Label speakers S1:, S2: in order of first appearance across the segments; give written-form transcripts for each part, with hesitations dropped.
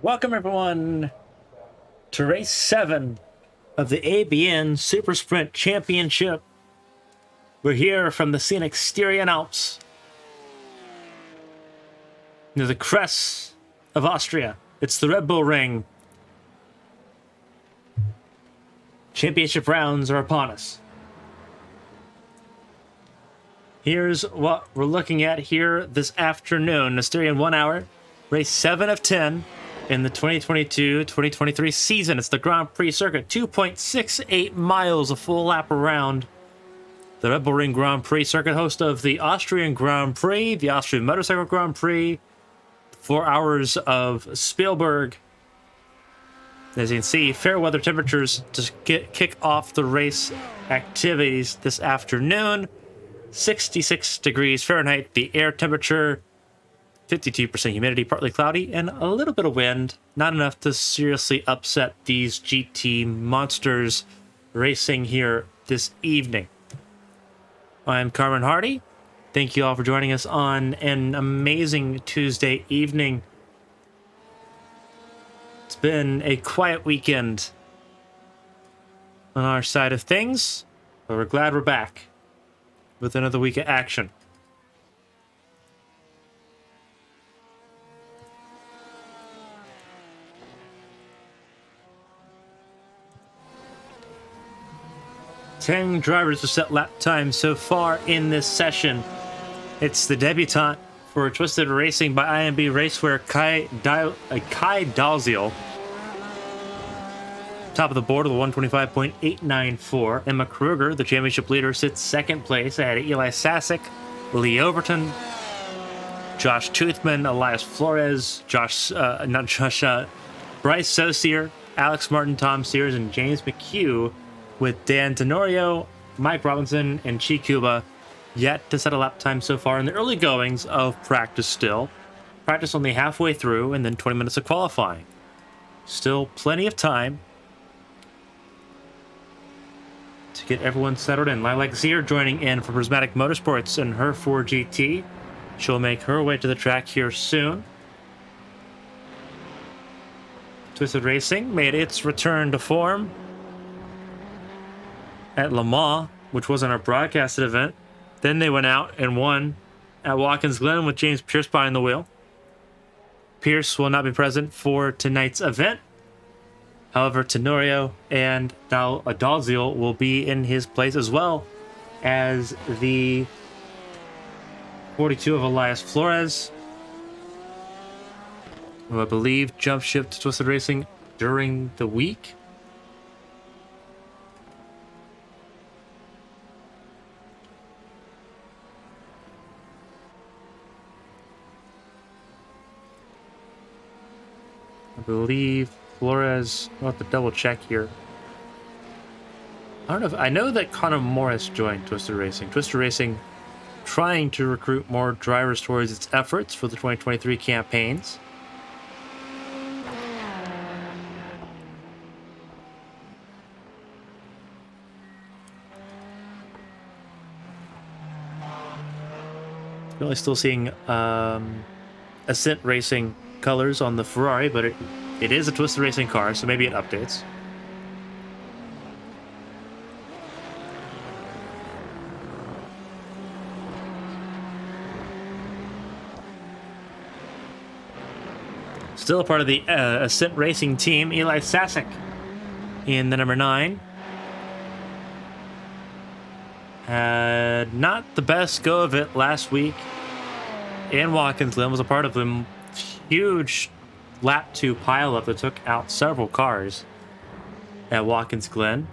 S1: Welcome, everyone, to race 7 of the ABN Super Sprint Championship. We're here from the scenic Styrian Alps, near the crests of Austria. It's the Red Bull Ring. Championship rounds are upon us. Here's what we're looking at here this afternoon. The Styrian 1 hour, race 7 of 10. In the 2022-2023 season. It's the Grand Prix circuit, 2.68 miles, a full lap around the Red Bull Ring Grand Prix circuit, host of the Austrian Grand Prix, the Austrian Motorcycle Grand Prix, 4 hours of Spielberg. As you can see, fair weather temperatures to kick off the race activities this afternoon. 66 degrees Fahrenheit, the air temperature. 52% humidity, partly cloudy, and a little bit of wind. Not enough to seriously upset these GT monsters racing here this evening. I'm Carmen Hardy. Thank you all for joining us on an amazing Tuesday evening. It's been a quiet weekend on our side of things, but we're glad we're back with another week of action. Ten drivers have set lap time so far in this session. It's the debutante for Twisted Racing by IMB Racewear, Kai Dalziel. Top of the board with a 125.894. Emma Kruger, the championship leader, sits second place ahead of Eli Sasek, Lee Overton, Josh Toothman, Elias Flores, Bryce Saucier, Alex Martin, Tom Sears, and James McHugh, with Dan Tenorio, Mike Robinson, and Chi Cuba yet to set a lap time so far in the early goings of practice still. Practice only halfway through, and then 20 minutes of qualifying. Still plenty of time to get everyone settled in. Lilac Zier joining in for Prismatic Motorsports and her 4GT. She'll make her way to the track here soon. Twisted Racing made its return to form at Le Mans, which wasn't our broadcasted event. Then they went out and won at Watkins Glen with James Pierce behind the wheel. Pierce will not be present for tonight's event. However, Tenorio and Dalziel will be in his place, as well as the 42 of Elias Flores, who I believe jump ship to Twisted Racing during the week. I believe Flores, I'll have to double check here. I don't know if, I know that Connor Morris joined Twisted Racing. Twisted Racing trying to recruit more drivers towards its efforts for the 2023 campaigns. Really still seeing Ascent Racing colors on the Ferrari, but it is a Twisted Racing car, so maybe it updates. Still a part of the Ascent Racing team, Eli Sasek in the number 9. Had not the best go of it last week in Watkins Glen. Was a part of the huge lap 2 pileup that took out several cars at Watkins Glen.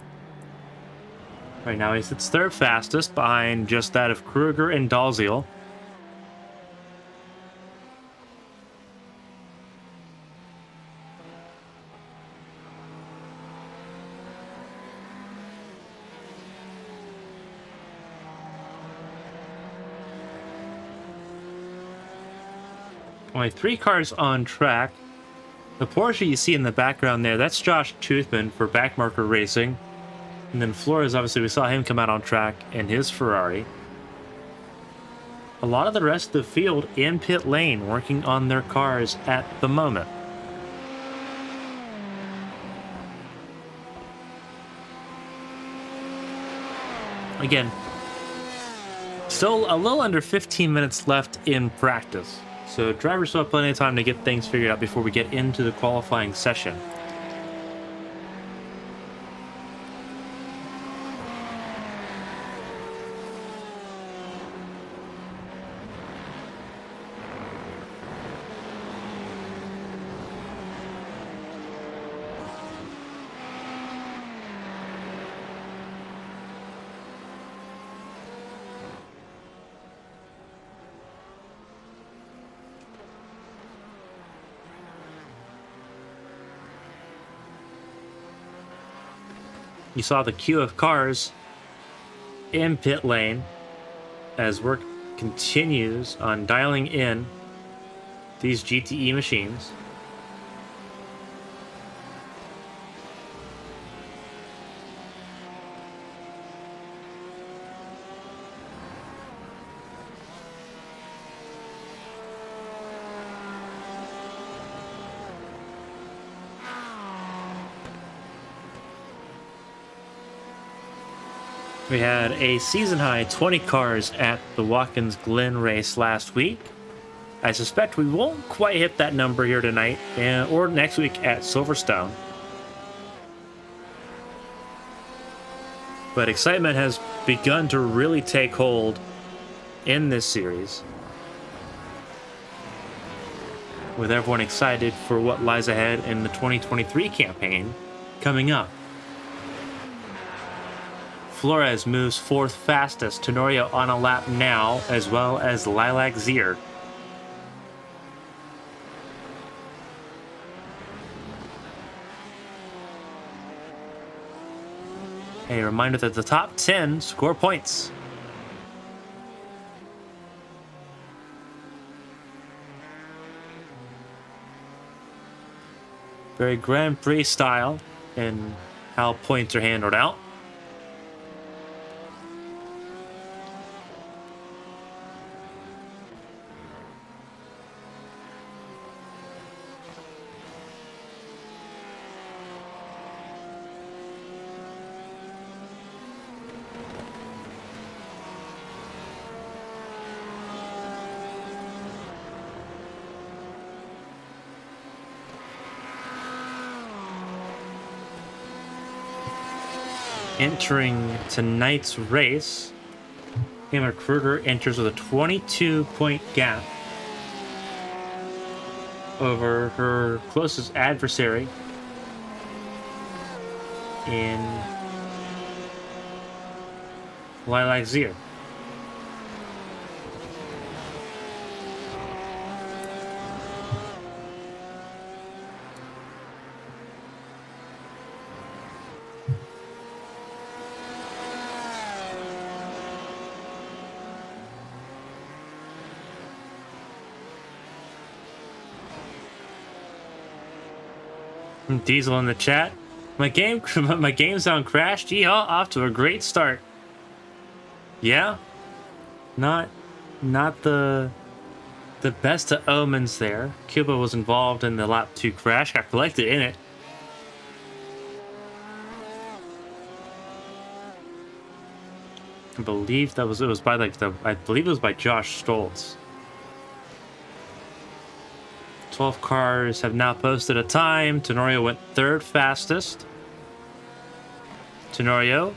S1: Right now he sits third fastest, behind just that of Kruger and Dalziel. Only 3 cars on track. The Porsche you see in the background there, that's Josh Toothman for Backmarker Racing. And then Flores, obviously, we saw him come out on track in his Ferrari. A lot of the rest of the field in pit lane working on their cars at the moment. Again, still a little under 15 minutes left in practice. So drivers still have plenty of time to get things figured out before we get into the qualifying session. You saw the queue of cars in pit lane as work continues on dialing in these GTE machines. We had a season-high 20 cars at the Watkins Glen race last week. I suspect we won't quite hit that number here tonight or next week at Silverstone. But excitement has begun to really take hold in this series, with everyone excited for what lies ahead in the 2023 campaign coming up. Flores moves fourth fastest, Tenorio on a lap now, as well as Lilac Zier. A reminder that the top 10 score points. Very Grand Prix style in how points are handled out. Entering tonight's race, Hammer Kruger enters with a 22-point gap over her closest adversary in Lilac Zier. Diesel in the chat. My game sound crashed. Yeehaw, off to a great start. Yeah, not the best of omens there. Cuba was involved in the lap 2 crash, got collected in it. I believe it was by Josh Stoltz. 12 cars have now posted a time. Tenorio went third fastest. Tenorio,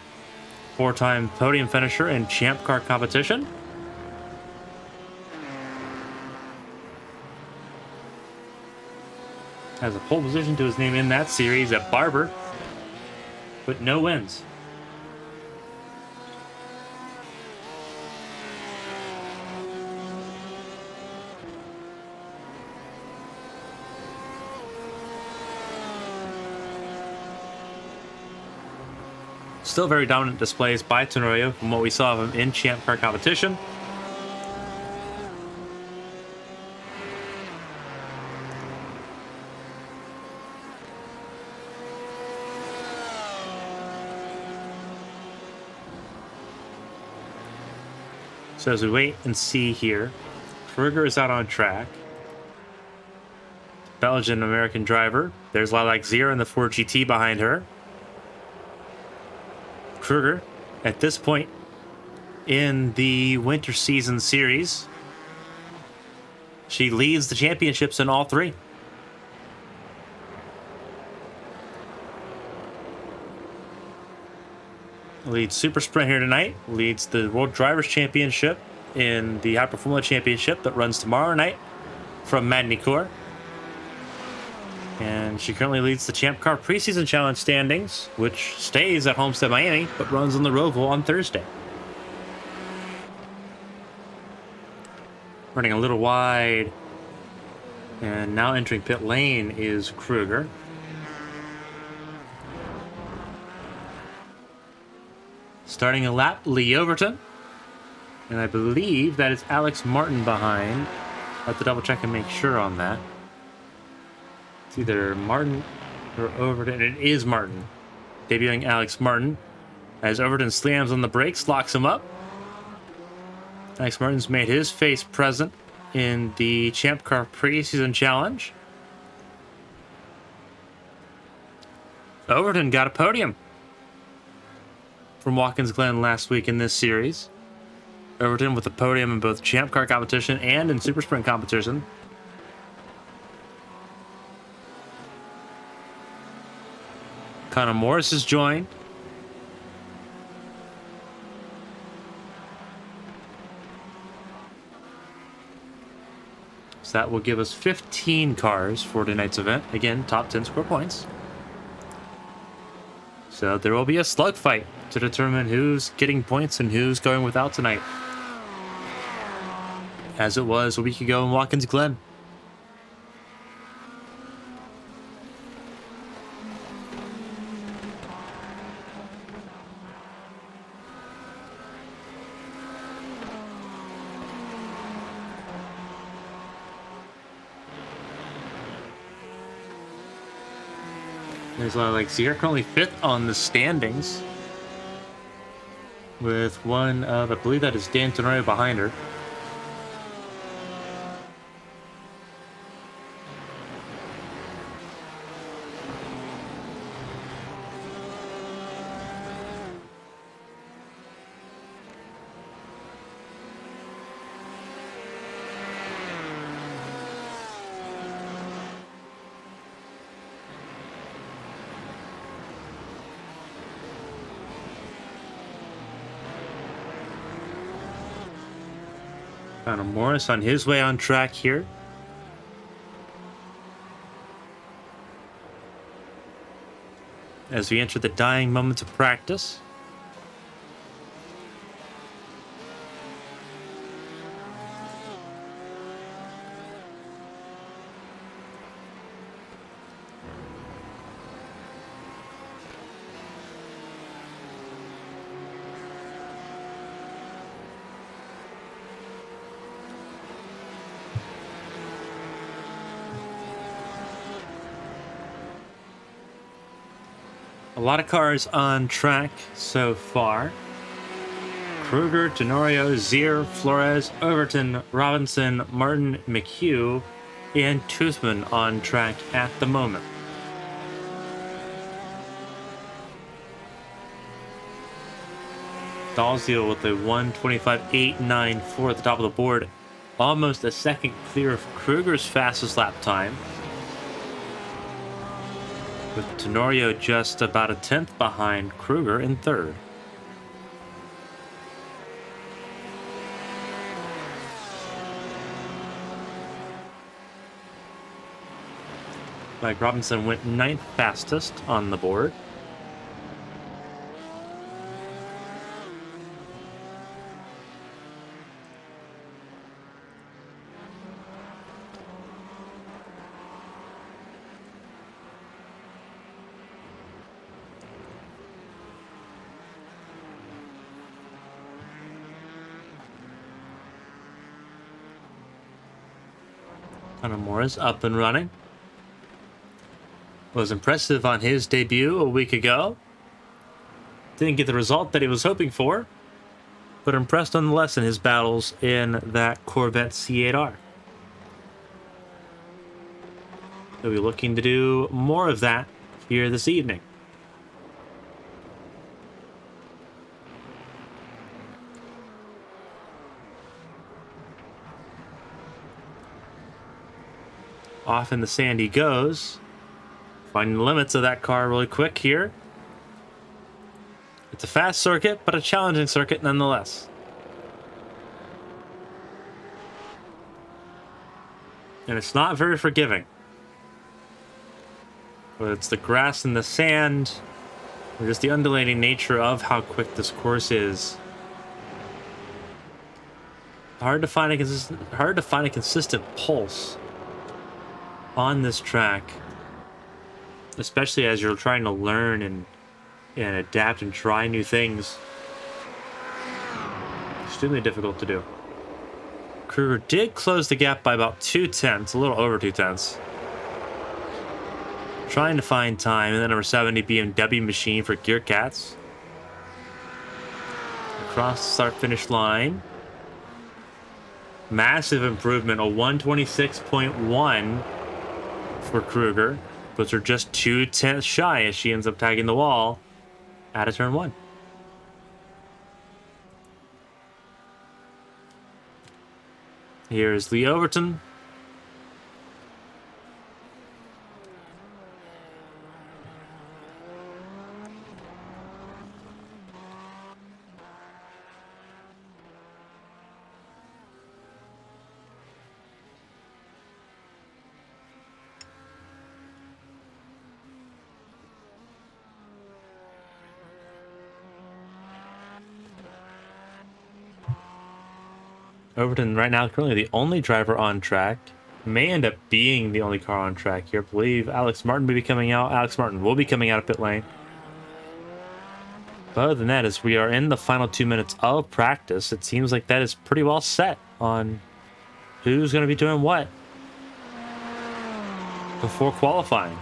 S1: 4-time podium finisher in Champ Car competition. Has a pole position to his name in that series at Barber, but no wins. Still very dominant displays by Tenorio from what we saw of him in Champ Car competition. So as we wait and see here, Kruger is out on track. Belgian-American driver. There's Lilac Zier in the Ford GT behind her. Kruger, at this point, in the winter season series. She leads the championships in all three. Leads Super Sprint here tonight. Leads the World Drivers' Championship in the High Performance Championship that runs tomorrow night from Magny-Cours. And she currently leads the Champ Car Preseason Challenge standings, which stays at Homestead, Miami, but runs on the Roval on Thursday. Running a little wide. And now entering pit lane is Kruger. Starting a lap, Lee Overton. And I believe that is Alex Martin behind. I have to double check and make sure on that. It's either Martin or Overton. It is Martin. Debuting Alex Martin. As Overton slams on the brakes, locks him up. Alex Martin's made his face present in the Champ Car Preseason Challenge. Overton got a podium from Watkins Glen last week in this series. Overton with a podium in both Champ Car competition and in Super Sprint competition. Connor Morris has joined. So that will give us 15 cars for tonight's event. Again, top 10 score points. So there will be a slugfight to determine who's getting points and who's going without tonight, as it was a week ago in Watkins Glen. There's a lot of like Sierra currently 5th on the standings, with one of, I believe that is Dan Tenorio behind her. Connor Morris on his way on track here. As we enter the dying moments of practice. A lot of cars on track so far. Kruger, Tenorio, Zier, Flores, Overton, Robinson, Martin, McHugh, and Toothman on track at the moment. Dalziel with a 1:25.894 at the top of the board. Almost a second clear of Kruger's fastest lap time, with Tenorio just about a 10th behind Kruger in third. Mike Robinson went 9th fastest on the board. Connor Morris up and running. Was impressive on his debut a week ago. Didn't get the result that he was hoping for, but impressed nonetheless in his battles in that Corvette C8R. He'll be looking to do more of that here this evening. Off in the sand he goes. Finding the limits of that car really quick here. It's a fast circuit, but a challenging circuit nonetheless. And it's not very forgiving. Whether it's the grass and the sand, or just the undulating nature of how quick this course is. Hard to find a consistent pulse on this track, especially as you're trying to learn and adapt and try new things. Extremely difficult to do. Kruger did close the gap by about 2/10, a little over 2/10. Trying to find time, and then number 70 BMW machine for Gear Cats. Across the start-finish line. Massive improvement, a 126.1 for Kruger. Puts her just 2/10 shy as she ends up tagging the wall out of turn 1. Here's Lee Overton. Overton right now currently the only driver on track. May end up being the only car on track here. I believe Alex Martin will be coming out. Alex Martin will be coming out of pit lane. But other than that, as we are in the final 2 minutes of practice, it seems like that is pretty well set on who's going to be doing what before qualifying.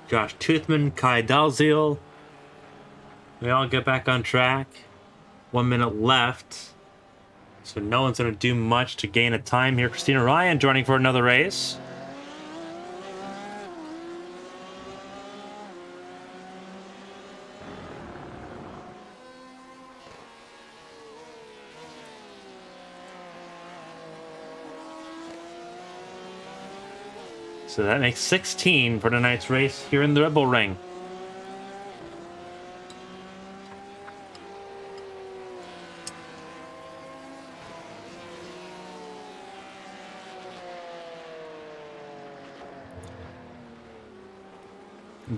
S1: Josh Toothman, Kai Dalziel. We all get back on track. 1 minute left. So no one's going to do much to gain a time here. Christina Ryan joining for another race. So that makes 16 for tonight's race here in the Red Bull Ring.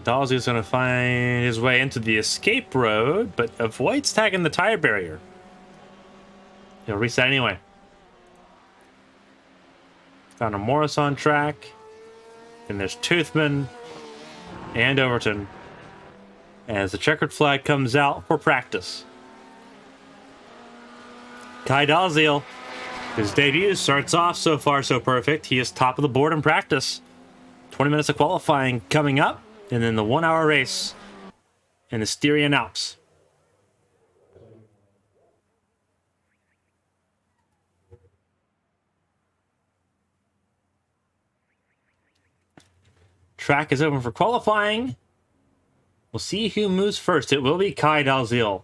S1: Dalziel's going to find his way into the escape road, but avoids tagging the tire barrier. He'll reset anyway. Found a Morris on track. And there's Toothman and Overton as the checkered flag comes out for practice. Kai Dalziel, his debut starts off so far so perfect. He is top of the board in practice. 20 minutes of qualifying coming up, and then the 1 hour race in the Styrian Alps. Track is open for qualifying. We'll see who moves first. It will be Kai Dalziel.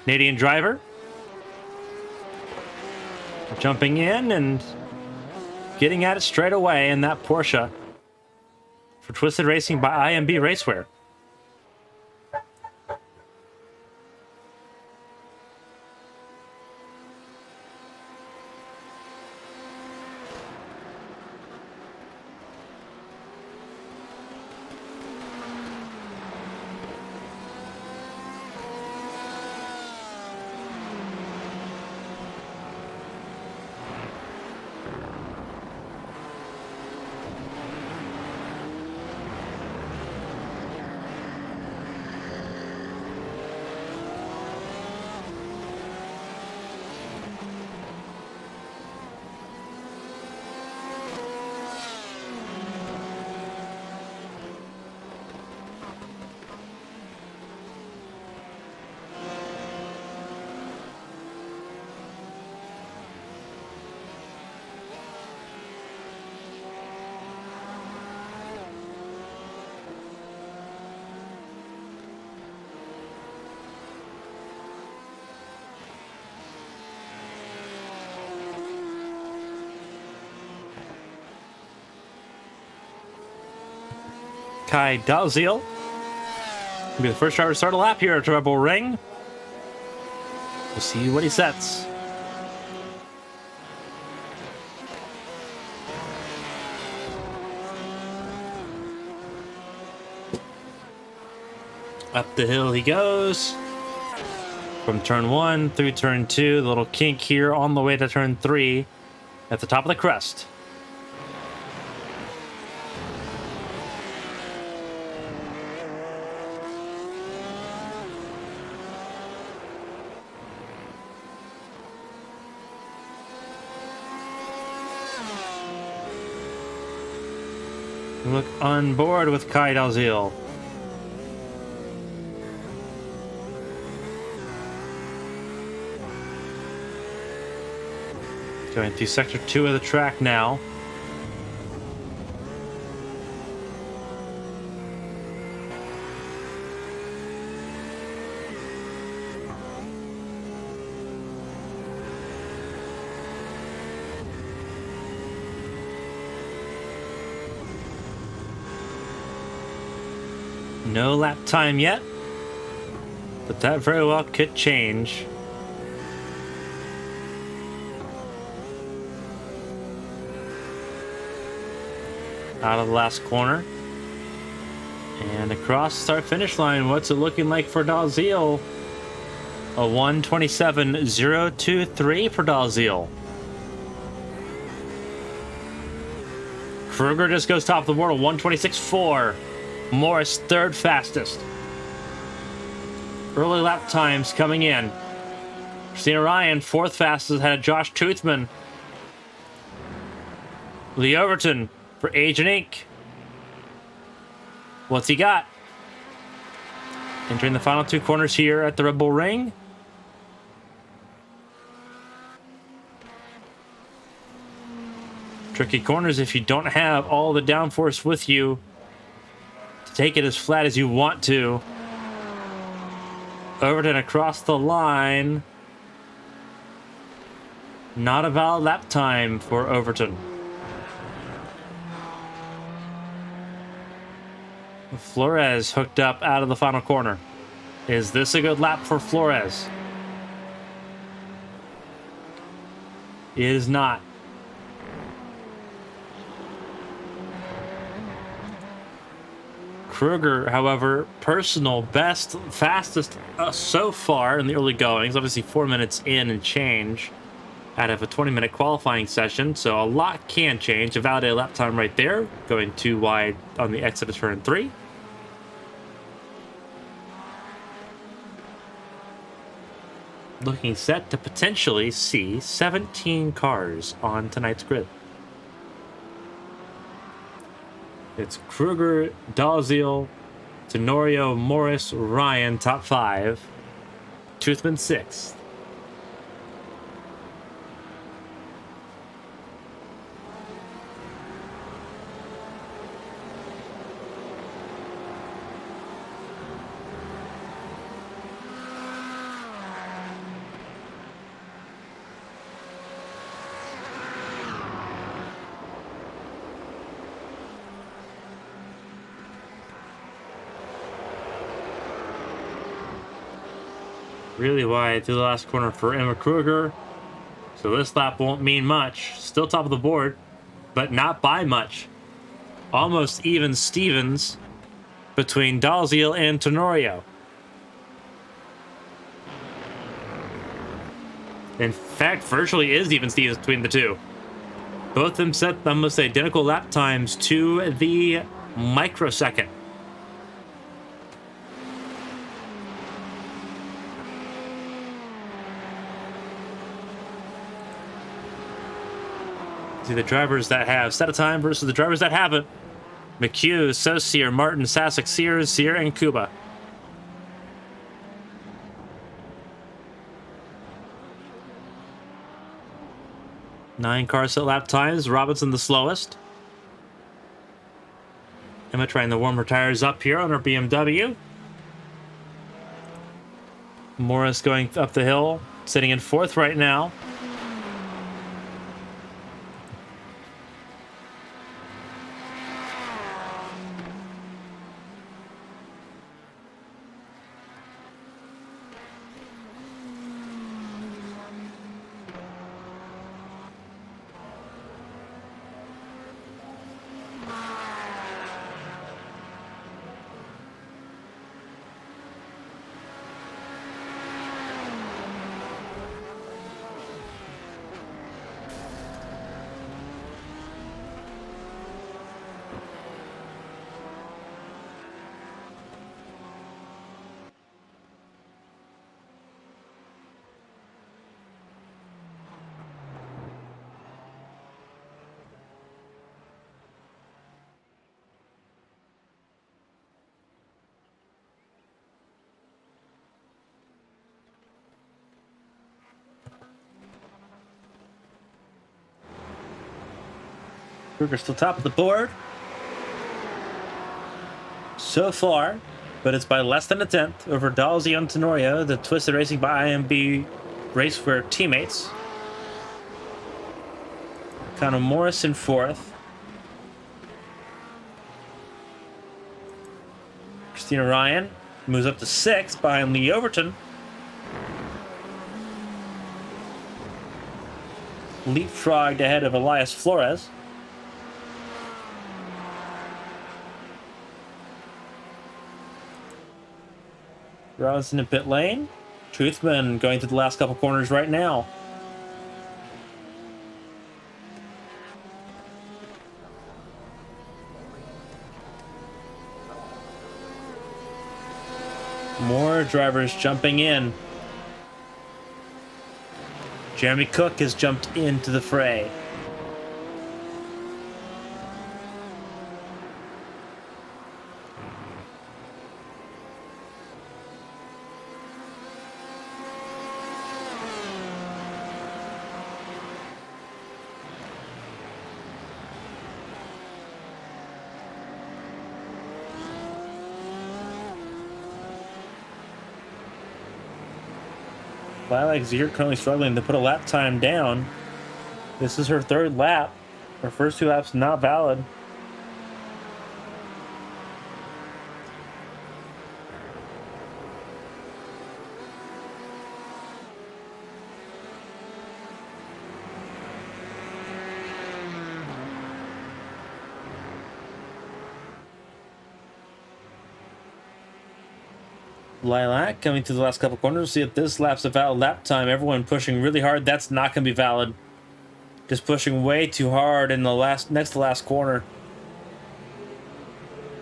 S1: Canadian driver. Jumping in and getting at it straight away in that Porsche for Twisted Racing by IMB Racewear. Kai Dalziel. Will be the first driver to start a lap here at Red Bull Ring. We'll see what he sets. Up the hill he goes. From turn 1 through turn 2, the little kink here on the way to turn 3 at the top of the crest. Look on board with Kai Dalziel. Going through sector 2 of the track now. No lap time yet, but that very well could change. Out of the last corner. And across the start finish line, what's it looking like for Dalziel? A 1:27.023 for Dalziel. Kruger just goes top of the board, a 1:26.4. Morris third fastest. Early lap times coming in. Christina Ryan fourth fastest ahead of Josh Toothman. Lee Overton for Agent Inc. What's he got? Entering the final 2 corners here at the Red Bull Ring. Tricky corners if you don't have all the downforce with you to take it as flat as you want to. Overton across the line. Not a valid lap time for Overton. Flores hooked up out of the final corner. Is this a good lap for Flores? It is not. Kruger, however, personal best, fastest so far in the early goings. Obviously 4 minutes in and change out of a 20-minute qualifying session, so a lot can change. A validated lap time right there, going too wide on the exit of turn 3. Looking set to potentially see 17 cars on tonight's grid. It's Kruger, Dalziel, Tenorio, Morris, Ryan, top 5. Toothman 6th. Really wide to the last corner for Emma Kruger. So this lap won't mean much. Still top of the board, but not by much. Almost even Stevens between Dalziel and Tenorio. In fact, virtually is even Stevens between the two. Both of them set almost identical lap times to the microsecond. See the drivers that have set a time versus the drivers that haven't. McHugh, Saucier, Martin, Sasek, Sears, Sierra, and Kuba. Nine car set lap times. Robinson the slowest. Emma trying to warm her tires up here on her BMW. Morris going up the hill, sitting in 4th right now. Kruger still top of the board so far, but it's by less than a tenth over Dalzi and Tenorio, the Twisted Racing by IMB Racewear teammates. Connor Morris in fourth. Christina Ryan moves up to sixth behind Lee Overton. Leapfrogged ahead of Elias Flores. Robinson in pit lane. Truthman going through the last couple corners right now. More drivers jumping in. Jeremy Cook has jumped into the fray. Lilac Zier currently struggling to put a lap time down. This is her third lap. Her first 2 laps not valid. Lilac coming to the last couple corners. See if this lap's a valid lap time. Everyone pushing really hard. That's not going to be valid. Just pushing way too hard in the next to last corner.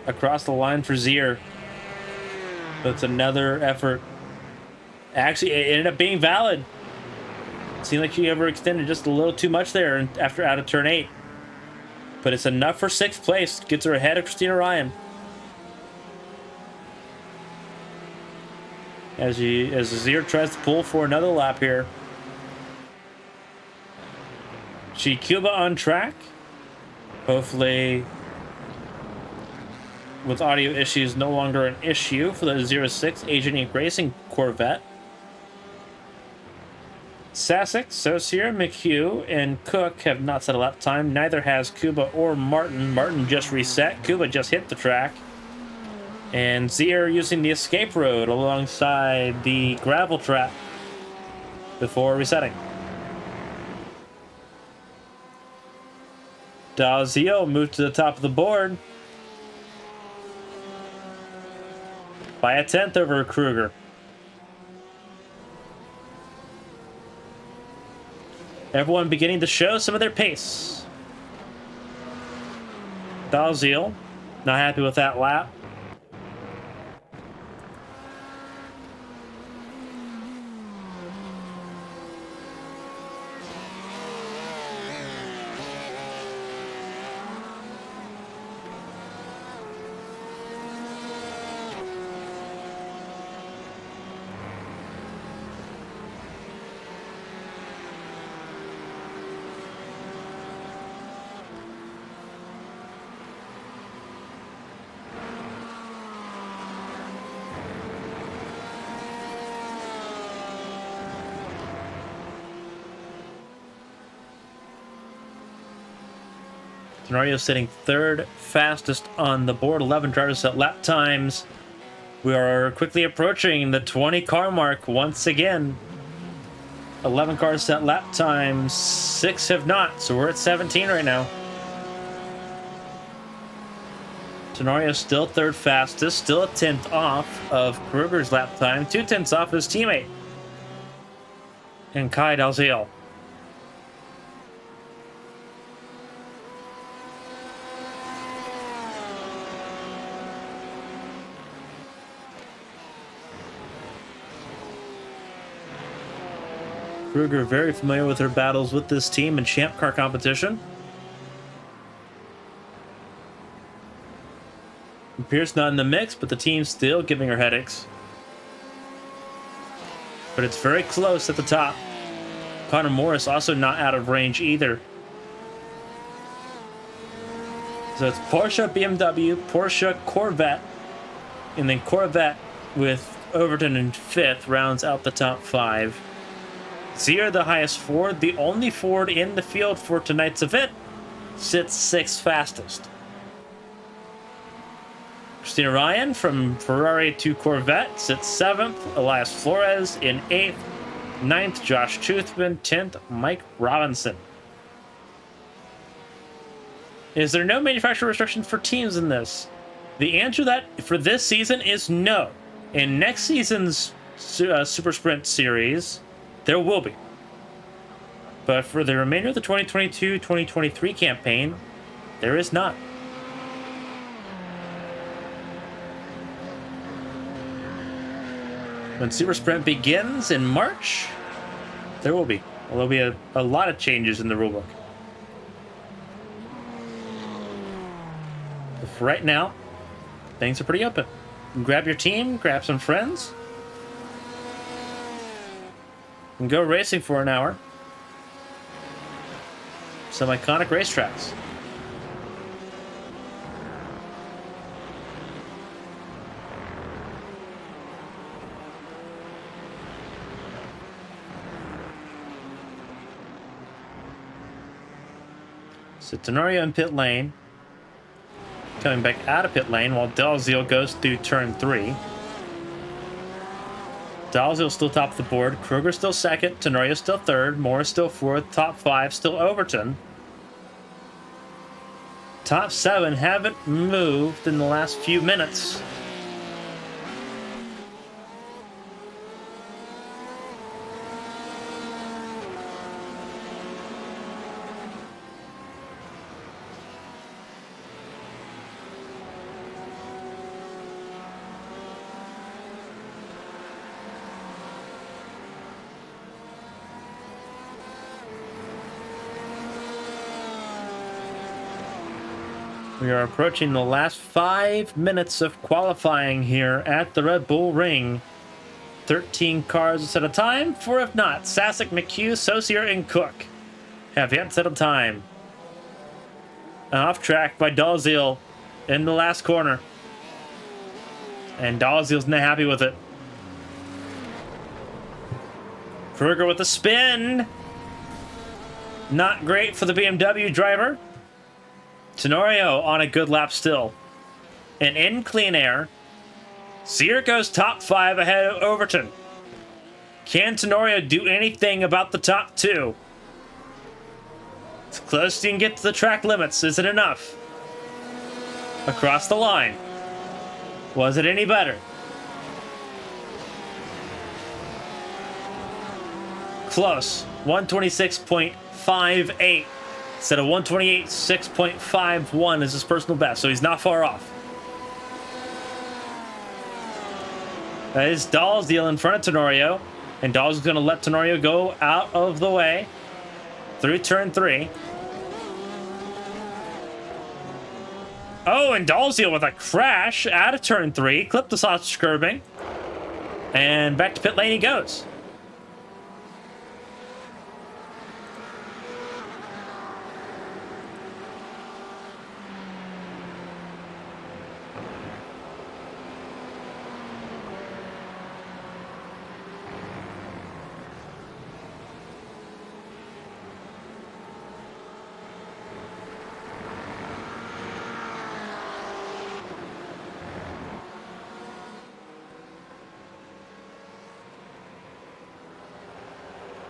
S1: Across the line for Zier. That's another effort. Actually, it ended up being valid. Seemed like she overextended just a little too much there after out of turn 8. But it's enough for 6th place. Gets her ahead of Christina Ryan. As Zier tries to pull for another lap here. Cuba on track. Hopefully, with audio issues no longer an issue for the 06 Asian Inc. Racing Corvette. Sasek, Saucier, McHugh, and Cook have not set a lap time. Neither has Kuba or Martin. Martin just reset. Kuba just hit the track. And Zier using the escape road alongside the gravel trap before resetting. Dalzio moved to the top of the board by a tenth over Kruger. Everyone beginning to show some of their pace. Dalzio not happy with that lap. Tenorio sitting third fastest on the board. 11 drivers set lap times. We are quickly approaching the 20 car mark once again. 11 cars set lap times. 6 have not, so we're at 17 right now. Tenorio still third fastest, still a tenth off of Kruger's lap time. 2 tenths off his teammate. And Kai Dalziel. Kruger very familiar with her battles with this team in Champ Car competition. Pierce not in the mix, but the team's still giving her headaches. But it's very close at the top. Connor Morris also not out of range either. So it's Porsche, BMW, Porsche, Corvette, and then Corvette with Overton in 5th rounds out the top 5. Zier, the highest Ford, the only Ford in the field for tonight's event, sits 6th fastest. Christina Ryan from Ferrari to Corvette sits 7th. Elias Flores in 8th. 9th, Josh Toothman. 10th, Mike Robinson. Is there no manufacturer restrictions for teams in this? The answer to that for this season is no. In next season's Super Sprint Series, there will be. But for the remainder of the 2022-2023 campaign, there is not. When Super Sprint begins in March, there will be. There'll be a lot of changes in the rulebook. But for right now, things are pretty open. Grab your team, grab some friends, and go racing for an hour. Some iconic racetracks. So Tenorio in pit lane. Coming back out of pit lane while Dalziel goes through turn 3. Dalziel still top of the board. Kruger still 2nd. Tenorio still 3rd. Moore still 4th. Top 5 still Overton. Top 7 haven't moved in the last few minutes. We are approaching the last 5 minutes of qualifying here at the Red Bull Ring. 13 cars set a time, for if not, Sasek, McHugh, Saucier, and Cook have yet set a time. Off track by Dalziel in the last corner. And Dalziel's not happy with it. Kruger with a spin. Not great for the BMW driver. Tenorio on a good lap still. And in clean air, Zier goes top 5 ahead of Overton. Can Tenorio do anything about the top 2? It's close you can get to the track limits. Is it enough? Across the line. Was it any better? Close. 126.58. Instead of 128.6.51 is his personal best, so he's not far off. That is Dalziel in front of Tenorio, and Dalziel's going to let Tenorio go out of the way through turn 3. Oh, and Dalziel with a crash out of turn 3, clipped the sausage curbing, and back to pit lane he goes.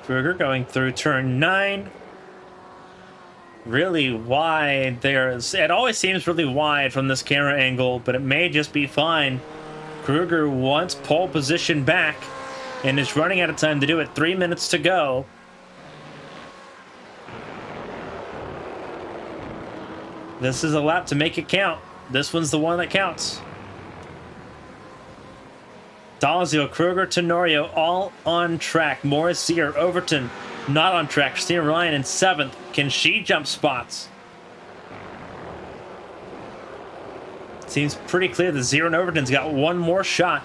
S1: Kruger going through turn 9. Really wide. It always seems really wide from this camera angle, but it may just be fine. Kruger wants pole position back and is running out of time to do it. 3 minutes to go. This is a lap to make it count. This one's the one that counts. Dalziel, Kruger, Tenorio, all on track. Morris, Zier, Overton, not on track. Christina Ryan in 7th. Can she jump spots? Seems pretty clear that Zier and Overton's got one more shot.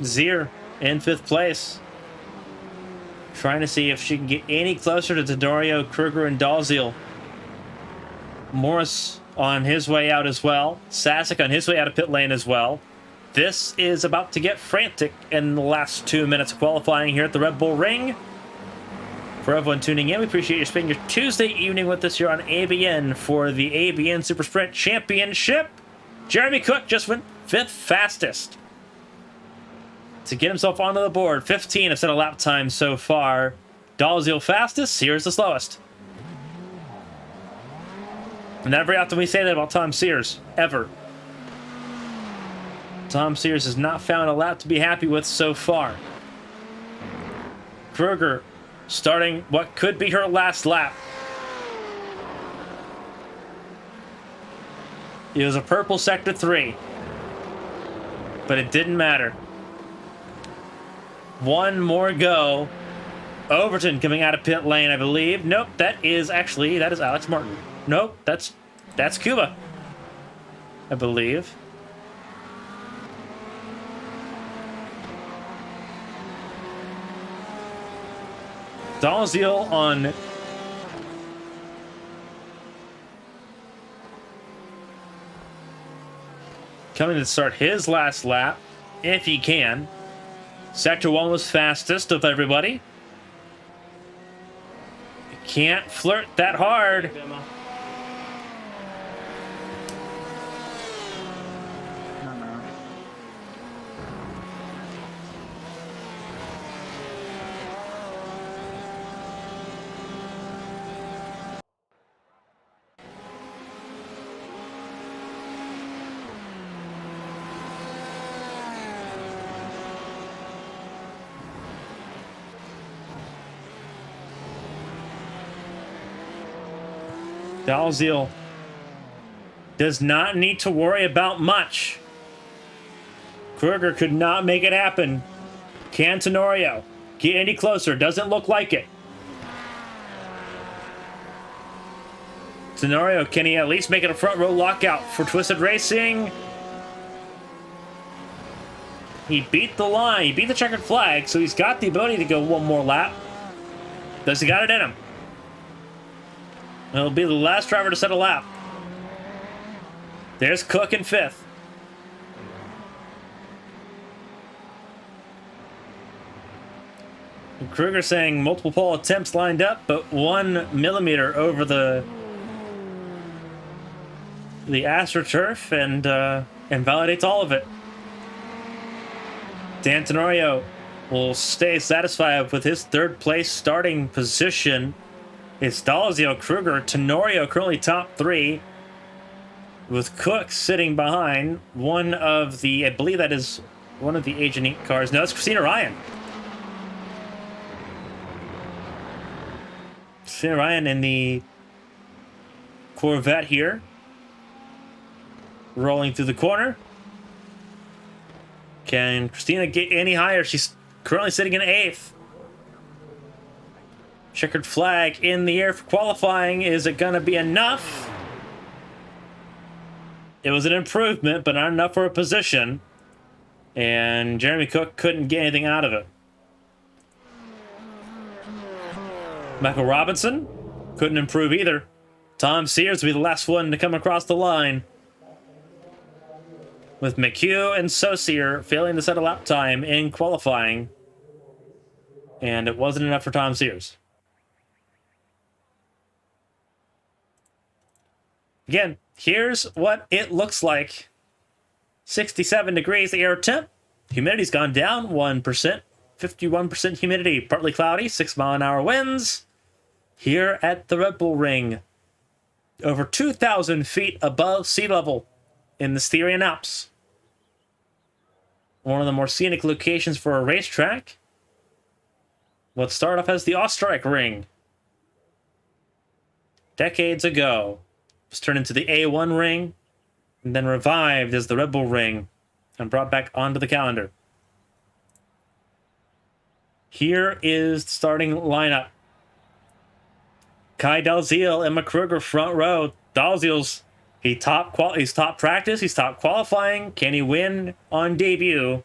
S1: Zier in 5th place. Trying to see if she can get any closer to Tenorio, Kruger, and Dalziel. Morris on his way out as well. Sasek on his way out of pit lane as well. This is about to get frantic in the last 2 minutes of qualifying here at the Red Bull Ring. For everyone tuning in, we appreciate you spending your Tuesday evening with us here on ABN for the ABN Super Sprint Championship. Jeremy Cook just went 5th fastest to get himself onto the board. 15 instead of lap time so far. Dalziel fastest, here's the slowest. Never often we say that about Tom Sears, ever. Tom Sears has not found a lap to be happy with so far. Kruger starting what could be her last lap. It was a purple sector 3, but it didn't matter. One more go. Overton coming out of pit lane, I believe. Nope, that is Alex Martin. Nope, that's Cuba, I believe. Dalziel on coming to start his last lap, if he can. Sector 1 was fastest of everybody. Can't flirt that hard. Dalziel does not need to worry about much. Kruger could not make it happen. Can Tenorio get any closer? Doesn't look like it. Tenorio, can he at least make it a front row lockout for Twisted Racing? He beat the line. He beat the checkered flag, so he's got the ability to go one more lap. Does he got it in him? He'll be the last driver to set a lap. There's Cook in 5th. And Kruger saying multiple pole attempts lined up, but 1 millimeter over the AstroTurf and validates all of it. Dan Tenorio will stay satisfied with his 3rd place starting position. It's Dalziel, Kruger, Tenorio currently top 3, with Cook sitting behind one of the, I believe that is one of the Agent Inc. cars. No, it's Christina Ryan. Christina Ryan in the Corvette here. Rolling through the corner. Can Christina get any higher? She's currently sitting in 8th. Checkered flag in the air for qualifying. Is it going to be enough? It was an improvement, but not enough for a position. And Jeremy Cook couldn't get anything out of it. Michael Robinson couldn't improve either. Tom Sears will be the last one to come across the line, with McHugh and Saucier failing to set a lap time in qualifying. And it wasn't enough for Tom Sears. Again, here's what it looks like. 67 degrees the air temp. Humidity's gone down 1%. 51% humidity. Partly cloudy. 6-mile-an-hour winds. Here at the Red Bull Ring. Over 2,000 feet above sea level in the Styrian Alps. One of the more scenic locations for a racetrack. What started off as the Austria Ring decades ago was turned into the A1 Ring, and then revived as the Red Bull Ring and brought back onto the calendar. Here is the starting lineup. Kai Dalziel, Emma Kruger front row. Dalziel's he's top practice, he's top qualifying. Can he win on debut?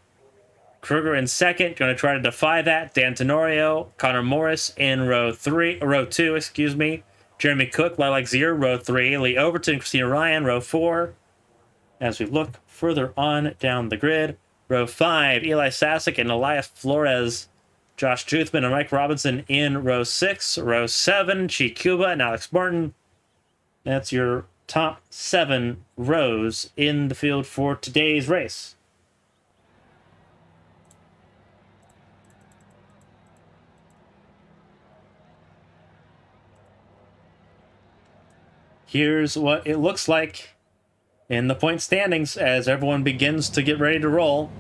S1: Kruger in second, going to try to defy that. Dan Tenorio, Connor Morris in row 2, excuse me. Jeremy Cook, Lilac Zier, row 3. Lee Overton, Christina Ryan, row 4. As we look further on down the grid, row 5, Eli Sasek and Elias Flores, Josh Toothman and Mike Robinson in row 6. Row 7, Chi Cuba and Alex Martin. That's your top 7 rows in the field for today's race. Here's what it looks like in the point standings as everyone begins to get ready to roll.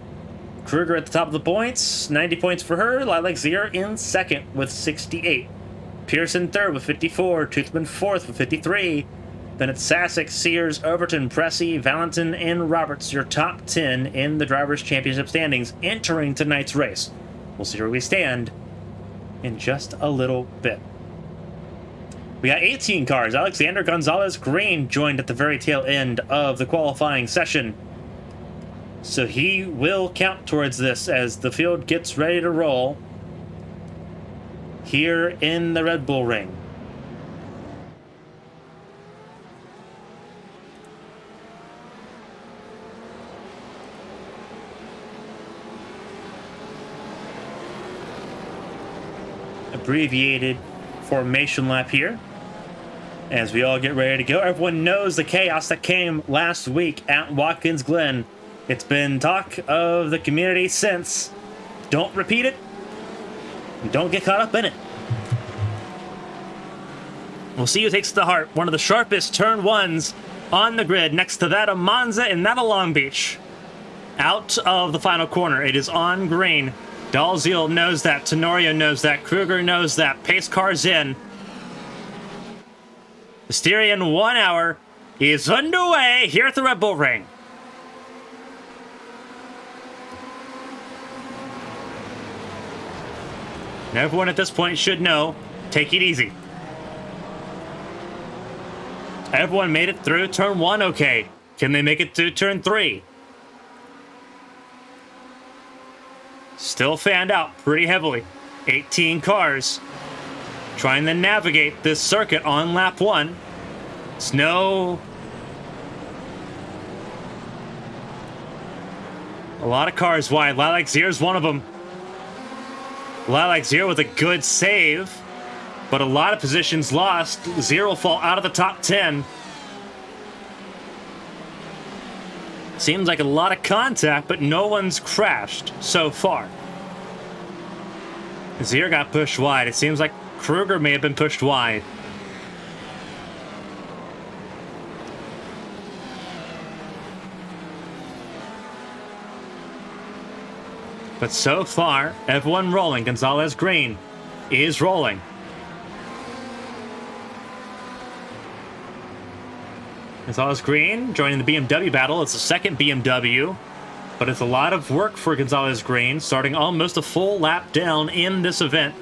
S1: Kruger at the top of the points, 90 points for her. Lilac Zier in second with 68. Pearson third with 54. Toothman fourth with 53. Then it's Sasek, Sears, Overton, Pressey, Valentin, and Roberts, your top 10 in the Drivers' Championship standings entering tonight's race. We'll see where we stand in just a little bit. We got 18 cars. Alexander Gonzalez Green joined at the very tail end of the qualifying session. So he will count towards this as the field gets ready to roll here in the Red Bull Ring. Abbreviated formation lap here as we all get ready to go. Everyone knows the chaos that came last week at Watkins Glen. It's been talk of the community since. Don't repeat it. Don't get caught up in it. We'll see who takes it to heart. One of the sharpest turn ones on the grid, next to that of Monza and that of Long Beach. Out of the final corner. It is on green. Dalziel knows that. Tenorio knows that. Kruger knows that. Pace car's in. The Styrian 1 hour is underway here at the Red Bull Ring. And everyone at this point should know, take it easy. Everyone made it through turn 1 okay. Can they make it through turn 3? Still fanned out pretty heavily. 18 cars trying to navigate this circuit on lap 1. Snow. A lot of cars wide. Lilac Zier's one of them. Lilac Zier with a good save, but a lot of positions lost. Zier will fall out of the top 10. Seems like a lot of contact, but no one's crashed so far. Zier got pushed wide. It seems like Kruger may have been pushed wide. But so far, everyone rolling. Gonzalez Green is rolling. Gonzalez Green joining the BMW battle. It's the second BMW, but it's a lot of work for Gonzalez Green, starting almost a full lap down in this event.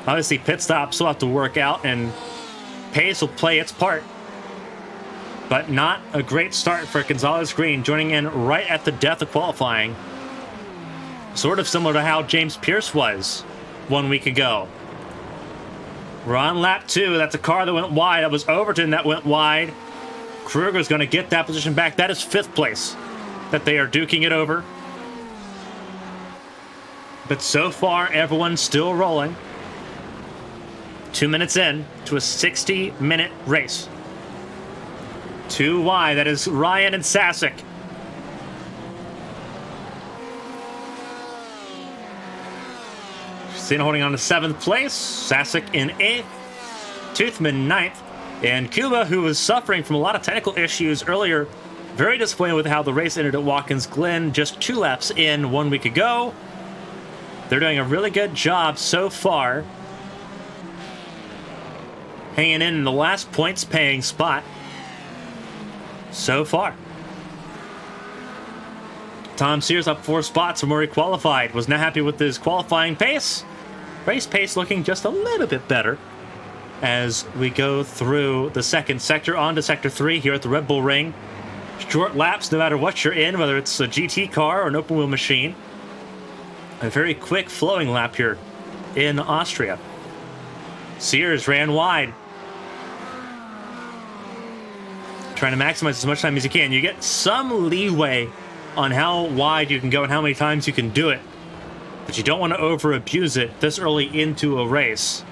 S1: Obviously, pit stops will have to work out, and pace will play its part. But not a great start for Gonzalez Green, joining in right at the death of qualifying. Sort of similar to how James Pierce was 1 week ago. We're on lap 2. That's a car that went wide. That was Overton that went wide. Kruger's going to get that position back. That is 5th place that they are duking it over. But so far, everyone's still rolling. 2 minutes in to a 60-minute race. 2 wide. That is Ryan and Sasek. Christina holding on to 7th place. Sasek in 8th. Toothman 9th. And Cuba, who was suffering from a lot of technical issues earlier, very disappointed with how the race ended at Watkins Glen just 2 laps in 1 week ago. They're doing a really good job so far. Hanging in the last points paying spot so far. Tom Sears up 4 spots from where he qualified. Was not happy with his qualifying pace. Race pace looking just a little bit better as we go through the second sector onto Sector 3 here at the Red Bull Ring. Short laps no matter what you're in, whether it's a GT car or an open wheel machine. A very quick flowing lap here in Austria. Sears ran wide. Trying to maximize as much time as you can. You get some leeway on how wide you can go and how many times you can do it. But you don't want to over-abuse it this early into a race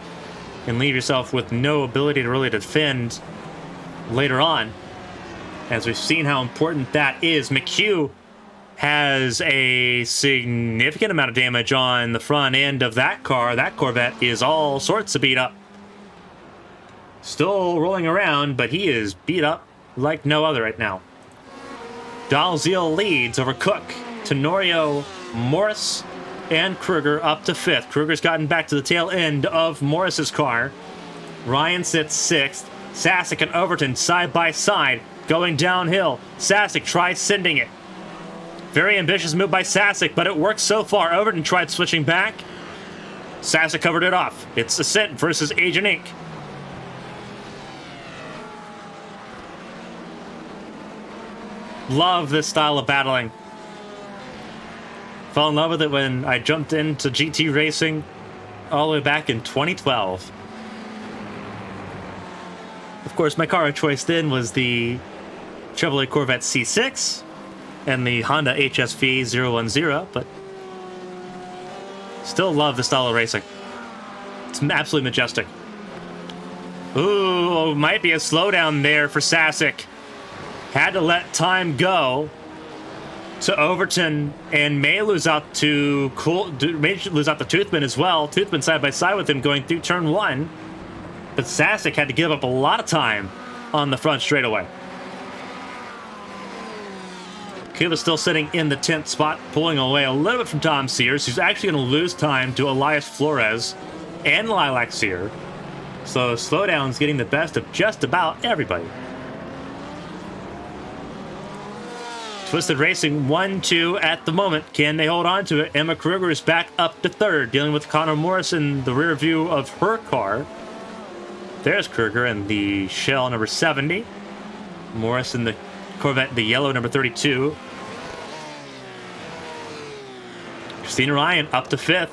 S1: and leave yourself with no ability to really defend later on. As we've seen how important that is. McHugh has a significant amount of damage on the front end of that car. That Corvette is all sorts of beat up. Still rolling around, but he is beat up like no other right now. Dalziel leads over Cook, Tenorio, Morris, and Kruger up to 5th. Kruger's gotten back to the tail end of Morris's car. Ryan sits 6th. Sasek and Overton side by side, going downhill. Sasek tries sending it. Very ambitious move by Sasek, but it works so far. Overton tried switching back. Sasek covered it off. It's Ascent versus Agent Inc. Love this style of battling. Fell in love with it when I jumped into GT racing all the way back in 2012. Of course, my car of choice then was the Chevrolet Corvette C6 and the Honda HSV 010, but still love the style of racing. It's absolutely majestic. Ooh, might be a slowdown there for Sasek. Had to let time go to Overton and may lose out to Toothman as well. Toothman side by side with him going through turn 1. But Sasek had to give up a lot of time on the front straightaway. Cuba's still sitting in the 10th spot, pulling away a little bit from Tom Sears, who's actually going to lose time to Elias Flores and Lilac Sear. So slowdown's getting the best of just about everybody. Twisted Racing 1-2 at the moment. Can they hold on to it? Emma Kruger is back up to 3rd, dealing with Connor Morris in the rear view of her car. There's Kruger in the shell number 70. Morris in the Corvette, the yellow number 32. Christina Ryan up to 5th.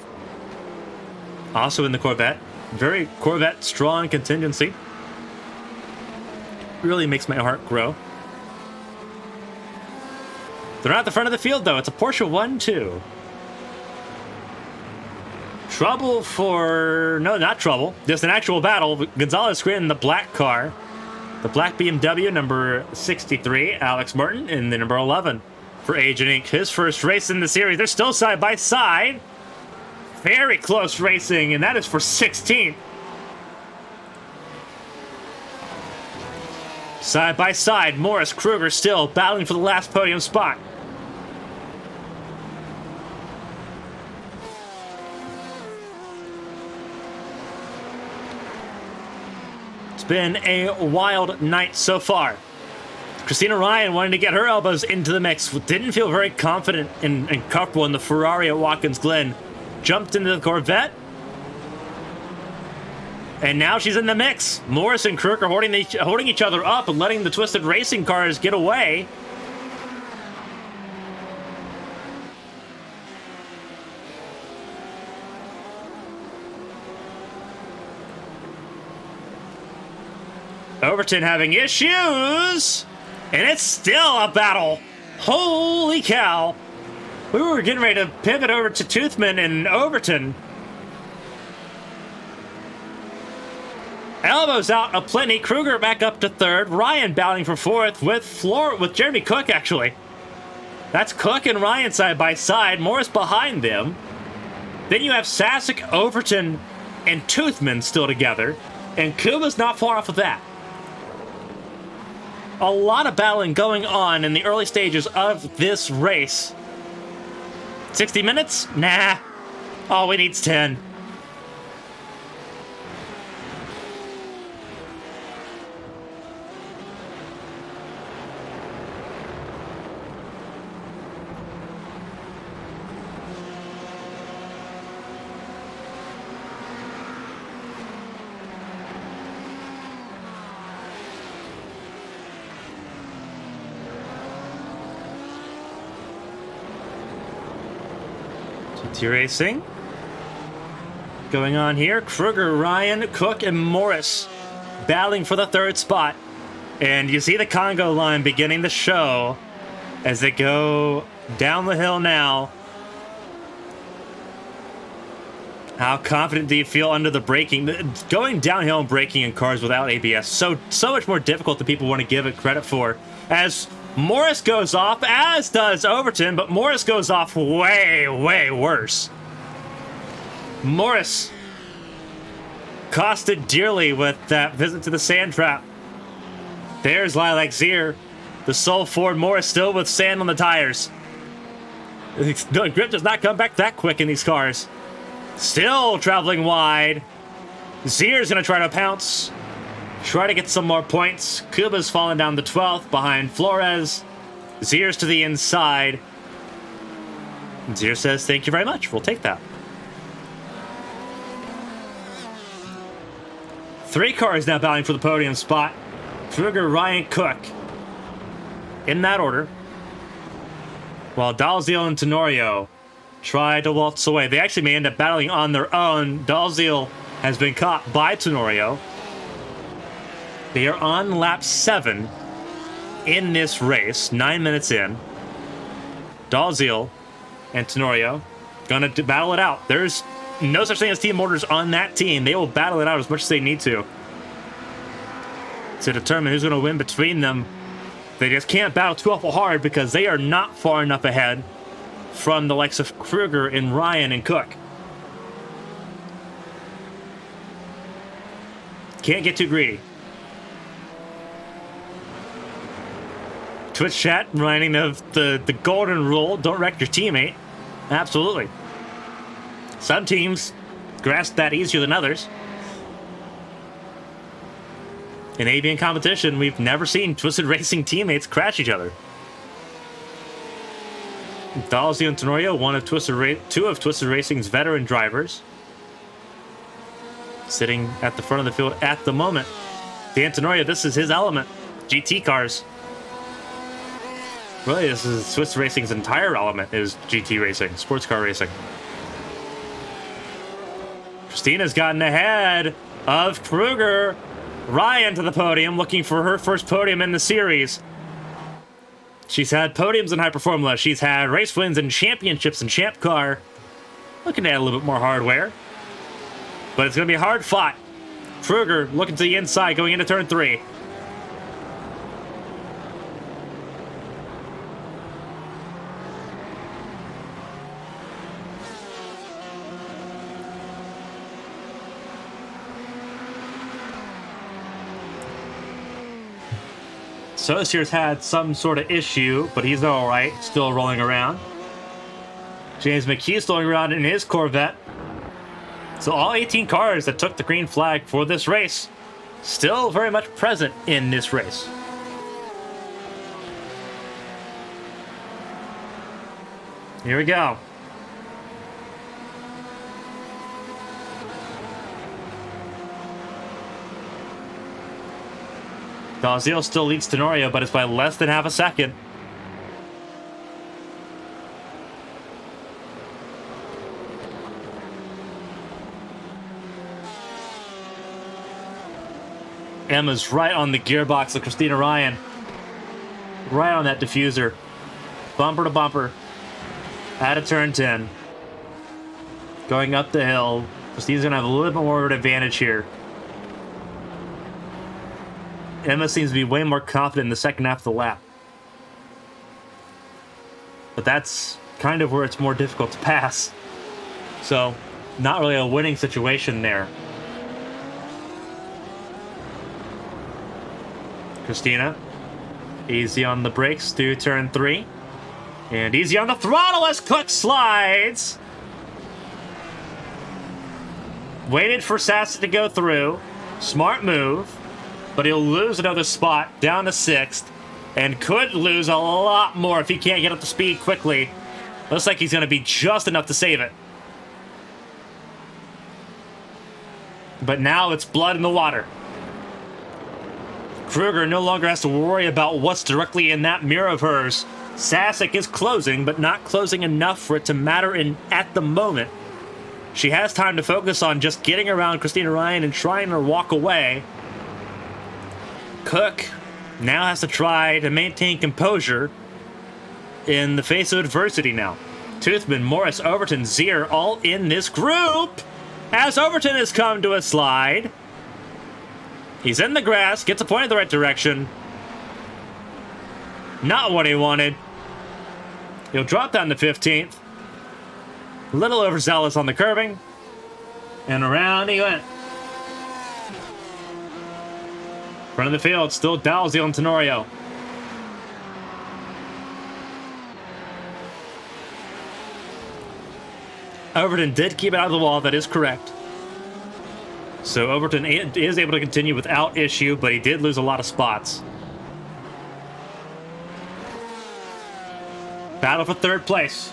S1: Also in the Corvette. Very Corvette strong contingency. Really makes my heart grow. They're not at the front of the field, though. It's a Porsche 1-2. Trouble for... No, not trouble. Just an actual battle. Gonzalez in the black car. The black BMW, number 63. Alex Martin in the number 11 for Agent Inc. His first race in the series. They're still side by side. Very close racing, and that is for 16th. Side by side, Morris, Kruger still battling for the last podium spot. It's been a wild night so far. Christina Ryan wanting to get her elbows into the mix. Didn't feel very confident and comfortable in the Ferrari at Watkins Glen. Jumped into the Corvette. And now she's in the mix. Morris and Kruger holding each other up and letting the Twisted Racing cars get away. Overton having issues. And it's still a battle. Holy cow. We were getting ready to pivot over to Toothman and Overton. Elbows out aplenty. Kruger back up to 3rd. Ryan battling for 4th with Jeremy Cook, actually. That's Cook and Ryan side by side. Morris behind them. Then you have Sasek, Overton, and Toothman still together. And Kuba's not far off of that. A lot of battling going on in the early stages of this race. 60 minutes? Nah. All we need's 10. GT Racing. Going on here, Kruger, Ryan, Cook, and Morris battling for the third spot. And you see the Congo line beginning to show as they go down the hill now. How confident do you feel under the braking? Going downhill and braking in cars without ABS, so much more difficult than people want to give it credit for. As Morris goes off, as does Overton, but Morris goes off way, way worse. Morris costed dearly with that visit to the sand trap. There's Lilac Zier, the sole Ford Morris, still with sand on the tires. The grip does not come back that quick in these cars. Still traveling wide. Zier's going to try to pounce. Try to get some more points. Kuba's fallen down to 12th behind Flores. Zier's to the inside. Zier says, thank you very much. We'll take that. 3 cars now battling for the podium spot. Kruger, Ryan, Cook. In that order. While Dalziel and Tenorio try to waltz away. They actually may end up battling on their own. Dalziel has been caught by Tenorio. They are on lap 7 in this race, 9 minutes in. Dalziel and Tenorio gonna battle it out. There's no such thing as team orders on that team. They will battle it out as much as they need to determine who's gonna win between them. They just can't battle too awful hard because they are not far enough ahead from the likes of Kruger and Ryan and Cook. Can't get too greedy. Twitch chat reminding of the golden rule, don't wreck your teammate. Absolutely. Some teams grasp that easier than others. In ABN competition, we've never seen Twisted Racing teammates crash each other. Dalziel and Tenorio, two of Twisted Racing's veteran drivers, sitting at the front of the field at the moment. Dan Tenorio, this is his element. GT cars. Really, this is Twisted Racing's entire element is GT racing, sports car racing. Christina's gotten ahead of Kruger. Ryan to the podium, looking for her first podium in the series. She's had podiums in Hyper Formula. She's had race wins and championships in Champ Car. Looking to add a little bit more hardware. But it's going to be hard fought. Kruger looking to the inside, going into turn 3. Saucier's had some sort of issue, but he's all right, still rolling around. James McKee's still rolling around in his Corvette. So all 18 cars that took the green flag for this race still very much present in this race. Here we go. Dalziel still leads Tenorio, but it's by less than half a second. Emma's right on the gearbox of Christina Ryan. Right on that diffuser. Bumper to bumper. Out of turn 10. Going up the hill. Christina's going to have a little bit more of an advantage here. Emma seems to be way more confident in the second half of the lap. But that's kind of where it's more difficult to pass. So, not really a winning situation there. Christina, easy on the brakes through turn 3. And easy on the throttle as Cook slides. Waited for Sassett to go through. Smart move. But he'll lose another spot down to 6th. And could lose a lot more if he can't get up to speed quickly. Looks like he's going to be just enough to save it. But now it's blood in the water. Kruger no longer has to worry about what's directly in that mirror of hers. Sasek is closing, but not closing enough for it to matter at the moment. She has time to focus on just getting around Christina Ryan and trying to walk away. Cook now has to try to maintain composure in the face of adversity now. Toothman, Morris, Overton, Zier all in this group as Overton has come to a slide. He's in the grass, gets a point in the right direction. Not what he wanted. He'll drop down to 15th. A little overzealous on the curving. And around he went. Front of the field, still Dalziel and Tenorio. Overton did keep it out of the wall, that is correct. So Overton is able to continue without issue, but he did lose a lot of spots. Battle for third place.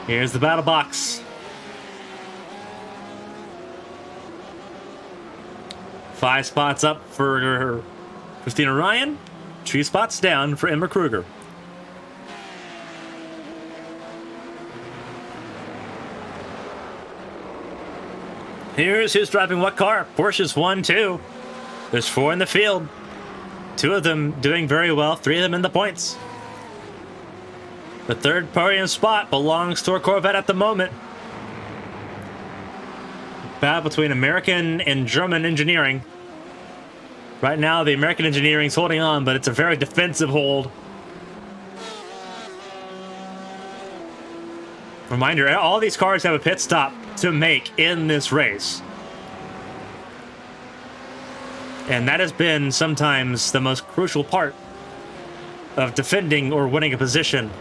S1: Here's the battle box. 5 spots up for Christina Ryan. 2 spots down for Emma Kruger. Here's who's driving what car. Porsche's 1, 2. There's 4 in the field. 2 of them doing very well. 3 of them in the points. The third podium spot belongs to a Corvette at the moment. Battle between American and German engineering. Right now, the American engineering's holding on, but it's a very defensive hold. Reminder, all these cars have a pit stop to make in this race. And that has been sometimes the most crucial part of defending or winning a position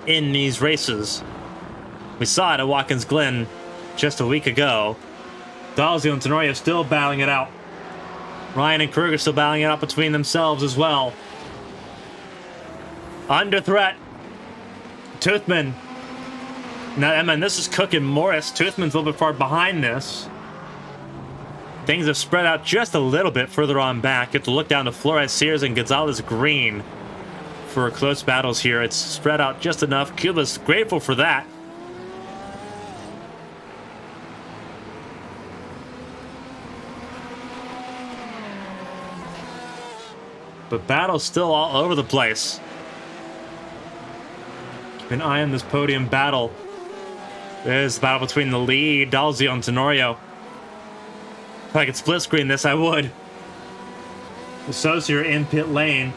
S1: in these races. We saw it at Watkins Glen just a week ago. Dalziel and Tenorio still battling it out. Ryan and Kruger still battling it out between themselves as well. Under threat. Toothman. Now, Emma, this is Cook and Morris. Toothman's a little bit far behind this. Things have spread out just a little bit further on back. You have to look down to Flores, Sears, and Gonzalez Green for close battles here. It's spread out just enough. Cuba's grateful for that. But battle's still all over the place. Keep an eye on this podium battle. There's the battle between the lead, Dalziel and Tenorio. If I could split screen this, I would. The Saucier in pit lane.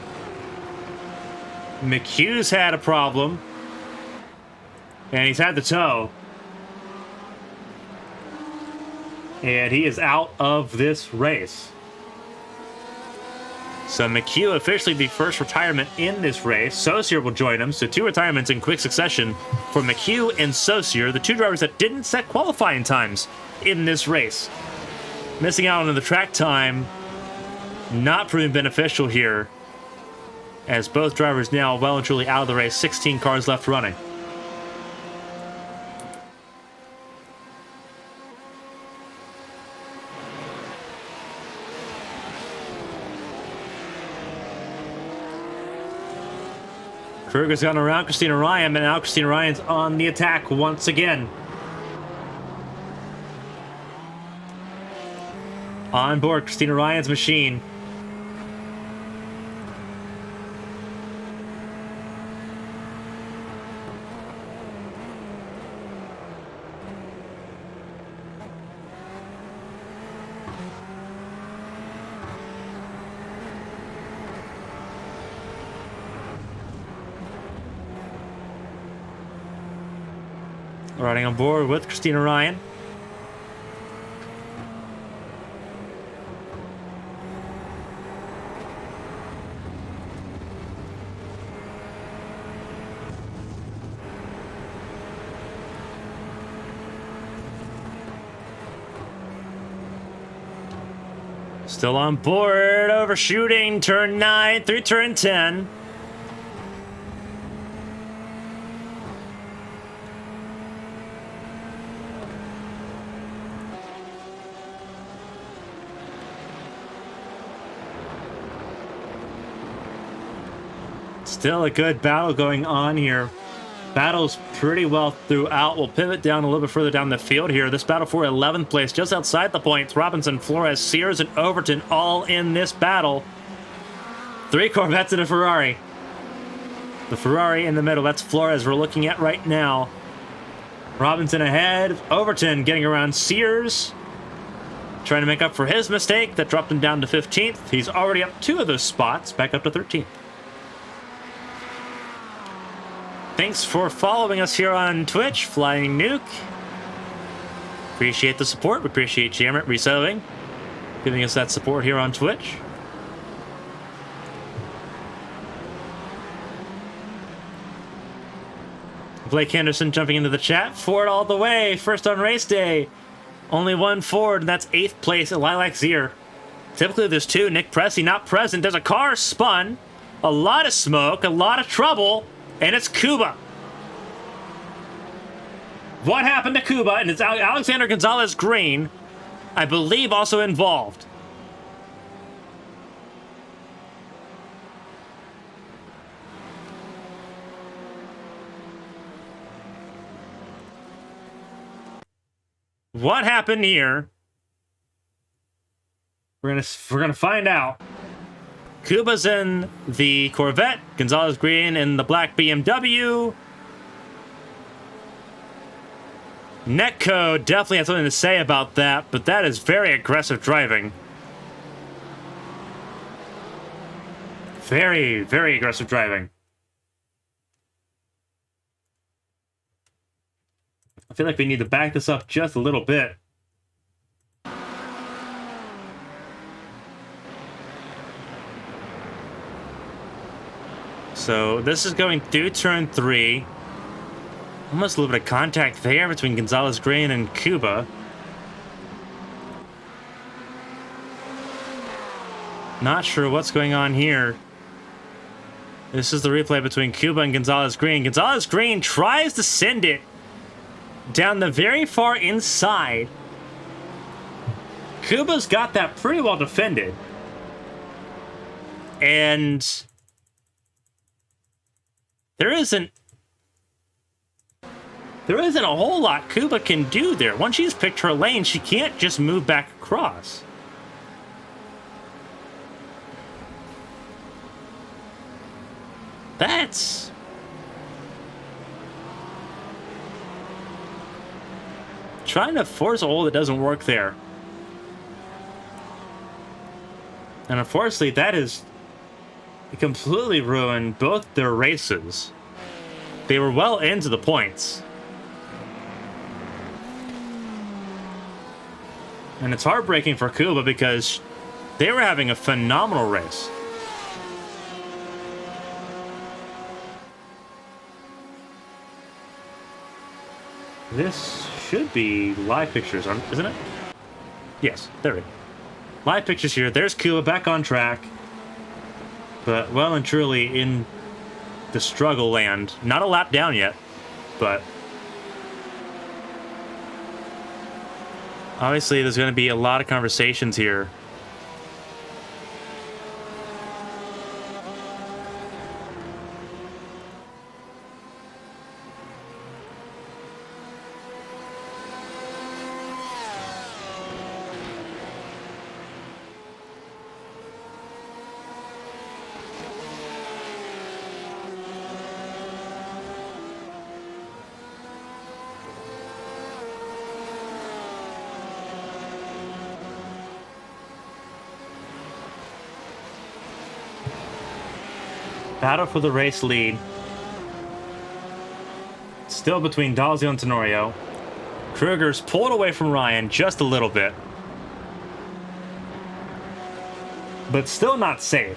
S1: McHugh's had a problem. And he's had the tow. And he is out of this race. So McHugh officially the first retirement in this race. Saucier will join him. So 2 retirements in quick succession for McHugh and Saucier, the 2 drivers that didn't set qualifying times in this race. Missing out on the track time, not proving beneficial here, as both drivers now well and truly out of the race. 16 cars left running. Kruger's gone around Christina Ryan, and now Christina Ryan's on the attack once again. On board Christina Ryan's machine. Riding on board with Christina Ryan. Still on board, overshooting, turn 9 through turn 10. Still a good battle going on here. Battles pretty well throughout. We'll pivot down a little bit further down the field here. This battle for 11th place, just outside the points. Robinson, Flores, Sears, and Overton all in this battle. 3 Corvettes and a Ferrari. The Ferrari in the middle, that's Flores we're looking at right now. Robinson ahead. Overton getting around Sears. Trying to make up for his mistake. That dropped him down to 15th. He's already up 2 of those spots, back up to 13th. Thanks for following us here on Twitch, Flying Nuke. Appreciate the support. We appreciate Jammet Reselling, giving us that support here on Twitch. Blake Henderson jumping into the chat. Ford all the way. First on race day. Only 1 Ford, and that's 8th place at Lilac Zier. Typically there's 2. Nick Pressey not present. There's a car spun. A lot of smoke. A lot of trouble. And it's Cuba. What happened to Cuba? And it's Alexander Gonzalez Green, I believe, also involved. What happened here? We're gonna find out. Cuba's in the Corvette, Gonzalez Green in the black BMW. Netco definitely has something to say about that, but that is very aggressive driving. Very, very aggressive driving. I feel like we need to back this up just a little bit. So this is going through turn 3. Almost a little bit of contact there between Gonzalez Green and Cuba. Not sure what's going on here. This is the replay between Cuba and Gonzalez Green. Gonzalez Green tries to send it down the very far inside. Cuba's got that pretty well defended. And there isn't a whole lot Cuba can do there. Once she's picked her lane, she can't just move back across. That's... trying to force a hole that doesn't work there. And unfortunately, that has completely ruined both their races. They were well into the points. And it's heartbreaking for Cuba because they were having a phenomenal race. This should be live pictures, isn't it? Yes, there it is. Live pictures here. There's Cuba back on track. But well and truly in the struggle land. Not a lap down yet, but obviously there's going to be a lot of conversations here. Battle for the race lead. Still between Dalzio and Tenorio. Kruger's pulled away from Ryan just a little bit. But still not safe.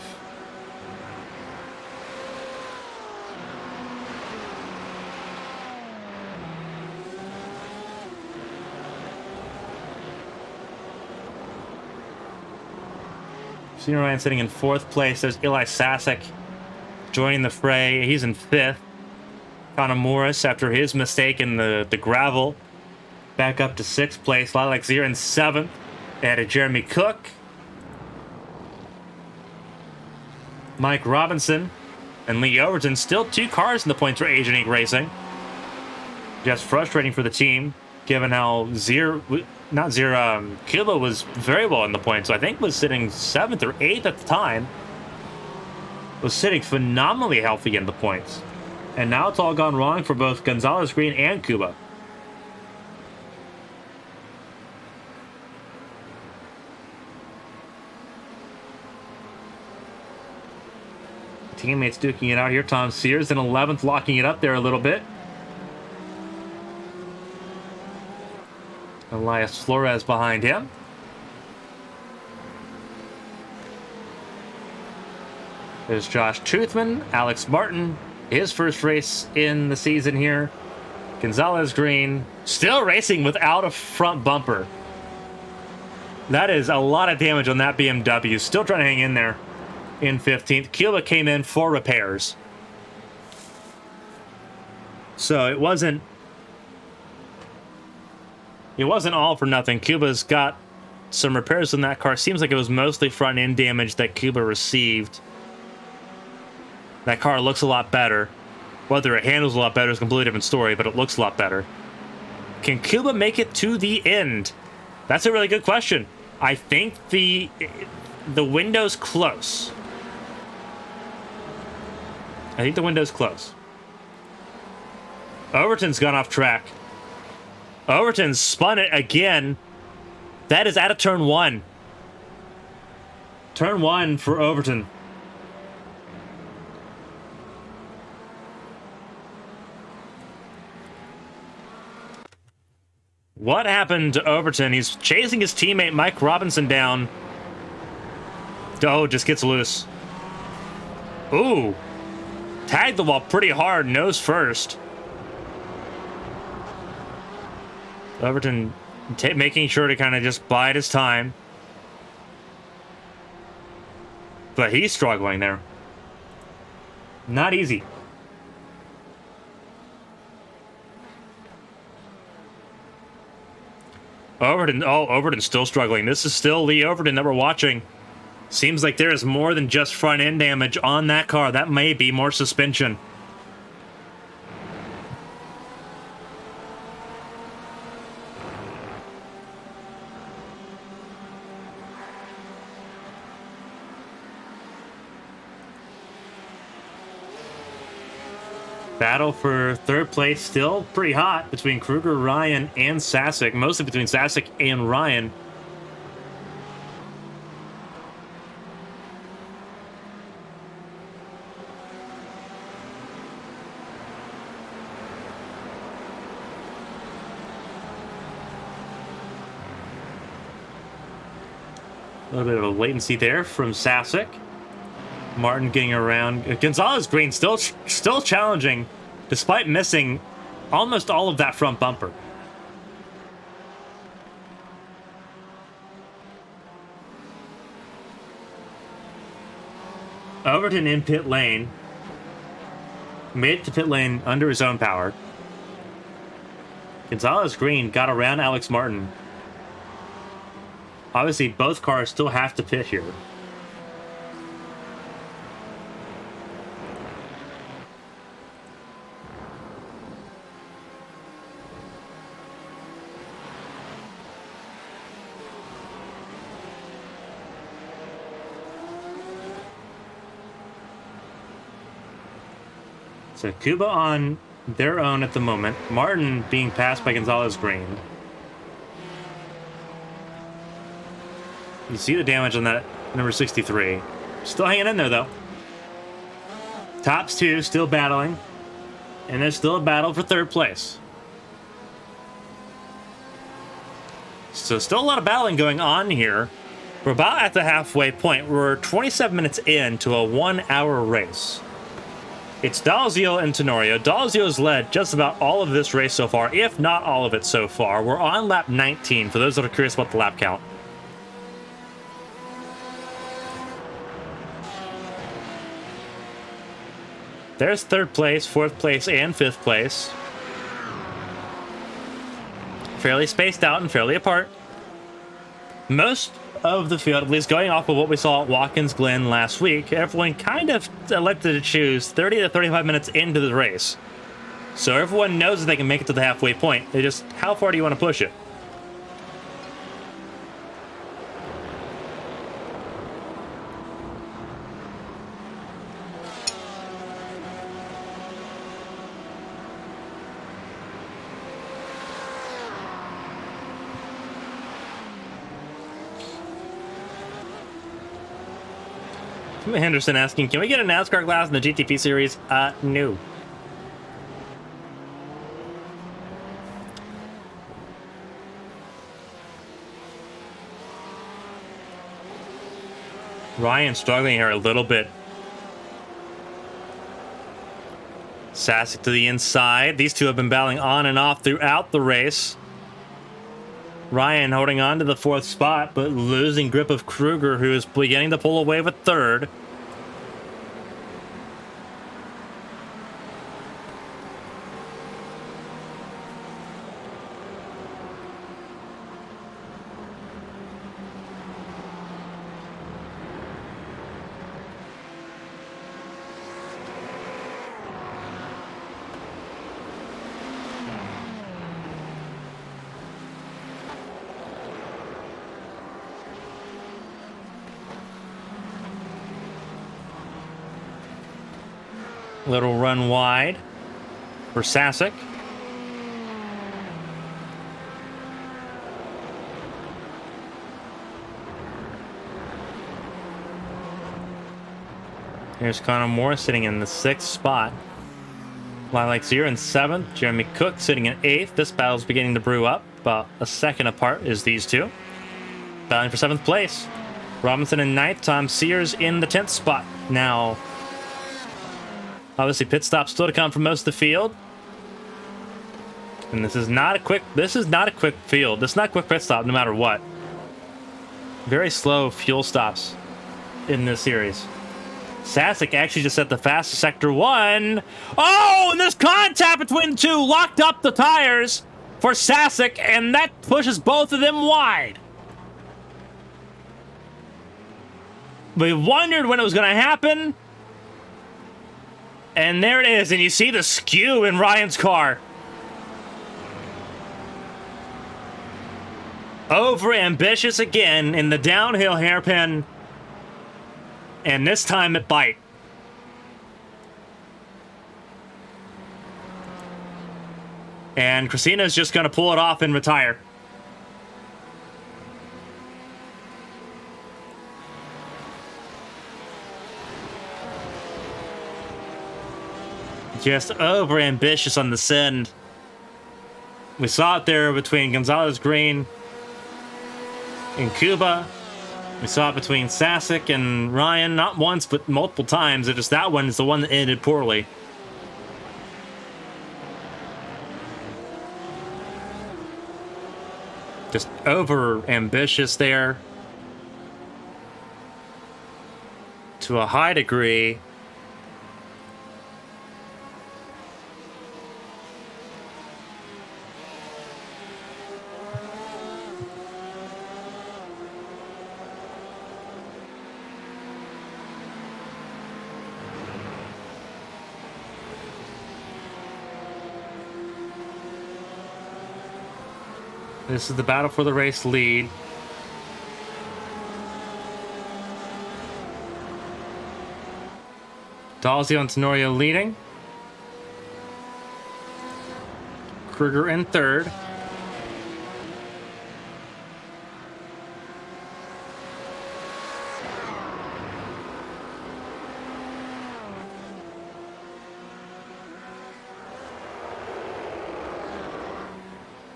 S1: Senior Ryan sitting in 4th place. There's Eli Sasek joining the fray. He's in 5th. Connor Morris, after his mistake in the gravel, back up to 6th place. Lilac Zier in 7th. They added Jeremy Cook. Mike Robinson And Lee Overton, still 2 cars in the points for Asian Inc. Racing. Just frustrating for the team, given how Cuba was very well in the points. So I think was sitting 7th or 8th at the time. Was sitting phenomenally healthy in the points. And now it's all gone wrong for both Gonzalez Green and Cuba. Teammates duking it out here. Tom Sears in 11th, locking it up there a little bit. Elias Flores behind him. There's Josh Truthman, Alex Martin, his first race in the season here. Gonzalez Green still racing without a front bumper. That is a lot of damage on that BMW. Still trying to hang in there in 15th. Cuba came in for repairs. So it wasn't all for nothing. Cuba's got some repairs on that car. Seems like it was mostly front end damage that Cuba received. That car looks a lot better. Whether it handles a lot better is a completely different story, but it looks a lot better. Can Cuba make it to the end? That's a really good question. I think the window's close. I think the window's close. Overton's gone off track. Overton spun it again. That is out of turn 1. Turn 1 for Overton. What happened to Overton? He's chasing his teammate Mike Robinson down. Oh, just gets loose. Ooh. Tagged the wall pretty hard, nose first. Overton making sure to kind of just bide his time. But he's struggling there. Not easy. Overton, Overton's still struggling. This is still Lee Overton that we're watching. Seems like there is more than just front end damage on that car. That may be more suspension. Battle for third place still pretty hot between Kruger, Ryan, and Sasek. Mostly between Sasek and Ryan. A little bit of a latency there from Sasek. Martin getting around. Gonzalez Green still challenging, despite missing almost all of that front bumper. Overton in pit lane. Made it to pit lane under his own power. Gonzalez Green got around Alex Martin. Obviously, both cars still have to pit here. So Cuba on their own at the moment. Martin being passed by Gonzalez Green. You see the damage on that number 63. Still hanging in there, though. Tops 2 still battling. And there's still a battle for third place. So still a lot of battling going on here. We're about at the halfway point. We're 27 minutes into a 1-hour race. It's Dalziel and Tenorio. Dalziel's led just about all of this race so far, if not all of it so far. We're on lap 19, for those that are curious about the lap count. There's third place, fourth place, and fifth place. Fairly spaced out and fairly apart. Most of the field, at least going off of what we saw at Watkins Glen last week, everyone kind of elected to choose 30 to 35 minutes into the race. So everyone knows that they can make it to the halfway point. It's just, how far do you want to push it? Henderson asking, can we get a NASCAR class in the GTP series? No. Ryan struggling here a little bit. Sasek to the inside. These two have been battling on and off throughout the race. Ryan holding on to the 4th spot, but losing grip of Kruger, who is beginning to pull away with 3rd. Little run wide for Sasek. Here's Connor Moore sitting in the 6th spot. Lilac Zero in 7th. Jeremy Cook sitting in 8th. This battle's beginning to brew up. About a second apart is these two. Battling for 7th place. Robinson in 9th. Tom Sears in the 10th spot. Now, obviously, pit stops still to come from most of the field. And this is not a quick field. This is not a quick pit stop no matter what. Very slow fuel stops in this series. Sasek actually just set the fastest sector 1. Oh, and there's contact between the two. Locked up the tires for Sasek, and that pushes both of them wide. We wondered when it was going to happen. And there it is, and you see the skew in Ryan's car. Over ambitious again in the downhill hairpin. And this time it bite. And Christina's just going to pull it off and retire. Just over ambitious on the send. We saw it there between Gonzalez Green and Cuba. We saw it between Sasek and Ryan, not once, but multiple times. It just that one is the one that ended poorly. Just over ambitious there to a high degree. This is the battle for the race lead. Dalzio and Tenorio leading. Kruger in 3rd.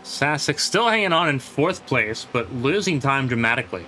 S1: Sasek still hanging on in 4th place, but losing time dramatically.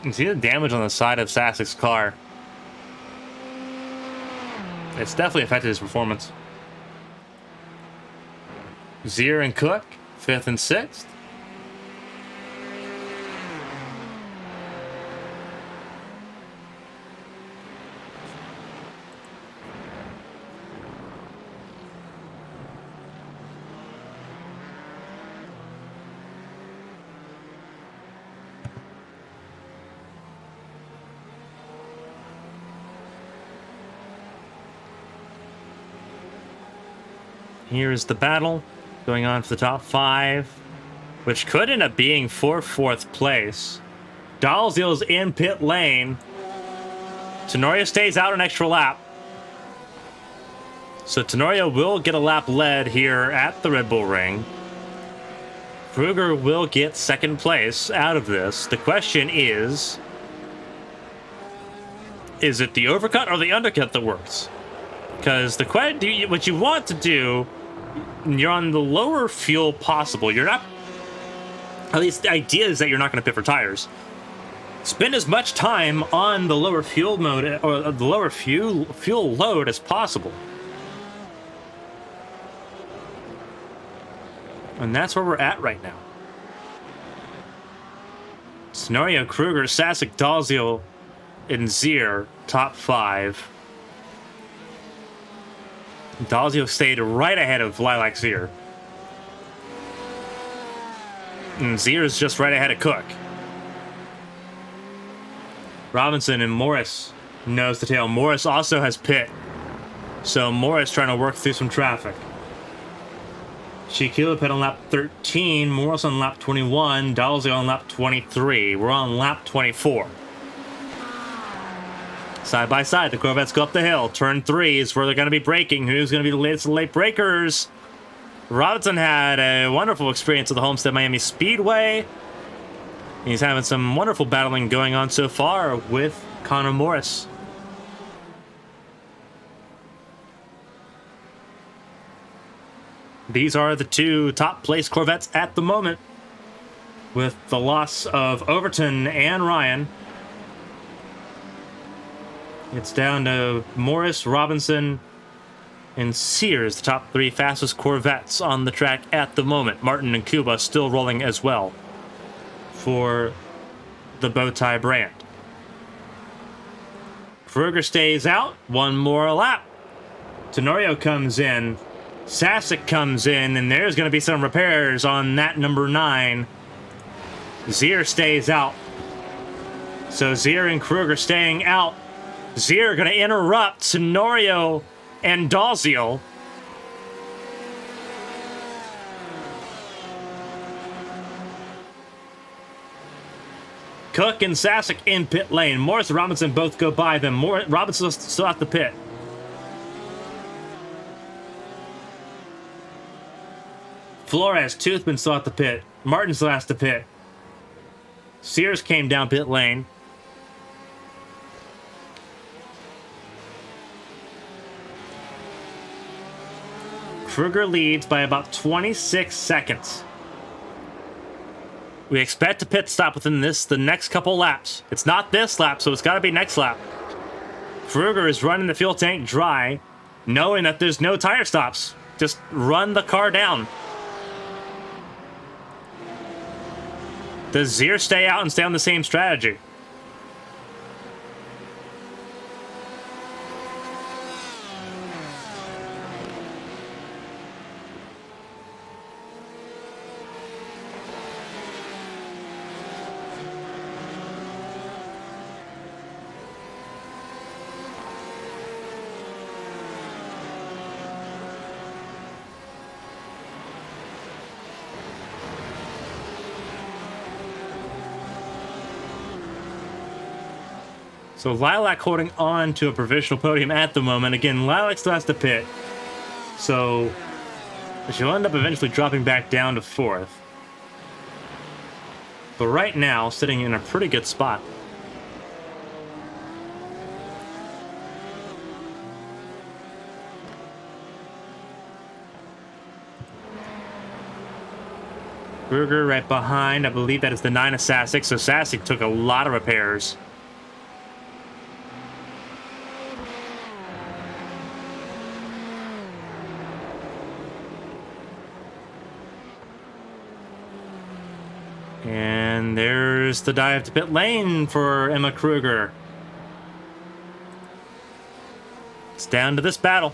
S1: You see the damage on the side of Sassek's car. It's definitely affected his performance. Zier and Cook, 5th and 6th. Here's the battle going on for the top 5, which could end up being for 4th place. Dalziel's in pit lane. Tenorio stays out an extra lap. So Tenorio will get a lap led here at the Red Bull Ring. Kruger will get 2nd place out of this. The question is it the overcut or the undercut that works? Because what you want to do, you're on the lower fuel possible. You're not, at least the idea is that you're not going to pit for tires. Spend as much time on the lower fuel mode or the lower fuel load as possible. And that's where we're at right now. Tenorio, Kruger, Sassek, Dalziel, and Zier, top 5. Dalziel stayed right ahead of Lilac Zier. And Zier's just right ahead of Cook. Robinson and Morris nose to tail. Morris also has pit. So Morris trying to work through some traffic. Shaquille pit on lap 13. Morris on lap 21. Dalziel on lap 23. We're on lap 24. Side by side, the Corvettes go up the hill. Turn 3 is where they're going to be braking. Who's going to be the latest late breakers? Robinson had a wonderful experience at the Homestead Miami Speedway. He's having some wonderful battling going on so far with Connor Morris. These are the 2 top place Corvettes at the moment, with the loss of Overton and Ryan. It's down to Morris, Robinson, and Sears, the top 3 fastest Corvettes on the track at the moment. Martin and Kuba still rolling as well for the Bowtie brand. Kruger stays out. 1 more lap. Tenorio comes in. Sassek comes in, and there's going to be some repairs on that number 9. Zier stays out. So Zier and Kruger staying out. Zier going to interrupt Tenorio and Dalziel. Cook and Sassek in pit lane. Morris and Robinson both go by them. Robinson's still at the pit. Flores, Toothman still at the pit. Martin's last to pit. Sears came down pit lane. Kruger leads by about 26 seconds. We expect a pit stop within the next couple laps. It's not this lap, so it's got to be next lap. Kruger is running the fuel tank dry, knowing that there's no tire stops. Just run the car down. Does Zier stay out and stay on the same strategy? So Lilac holding on to a provisional podium at the moment. Again, Lilac still has to pit. So she'll end up eventually dropping back down to 4th. But right now, sitting in a pretty good spot. Kruger right behind. I believe that is the 9 of Sasek. So Sasek took a lot of repairs. And there's the dive to pit lane for Emma Kruger. It's down to this battle.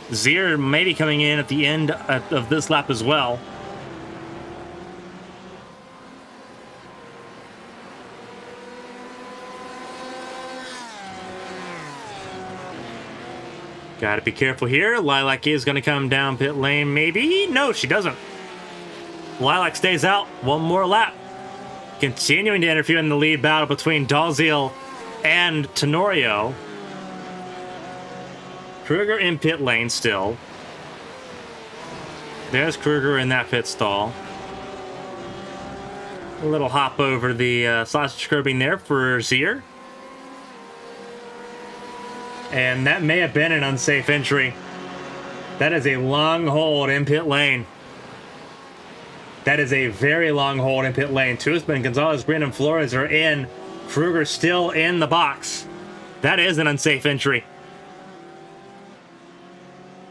S1: Zier may be coming in at the end of this lap as well. Gotta be careful here. Lilac is gonna come down pit lane, maybe? No, she doesn't. Lilac stays out one more lap. Continuing to interfere in the lead battle between Dalziel and Tenorio. Kruger in pit lane still. There's Kruger in that pit stall. A little hop over the sausage curbing there for Zier. And that may have been an unsafe entry. That is a long hold in pit lane. That is a very long hold in pit lane. Toothman, Gonzalez, Brandon Flores are in. Kruger still in the box. That is an unsafe entry.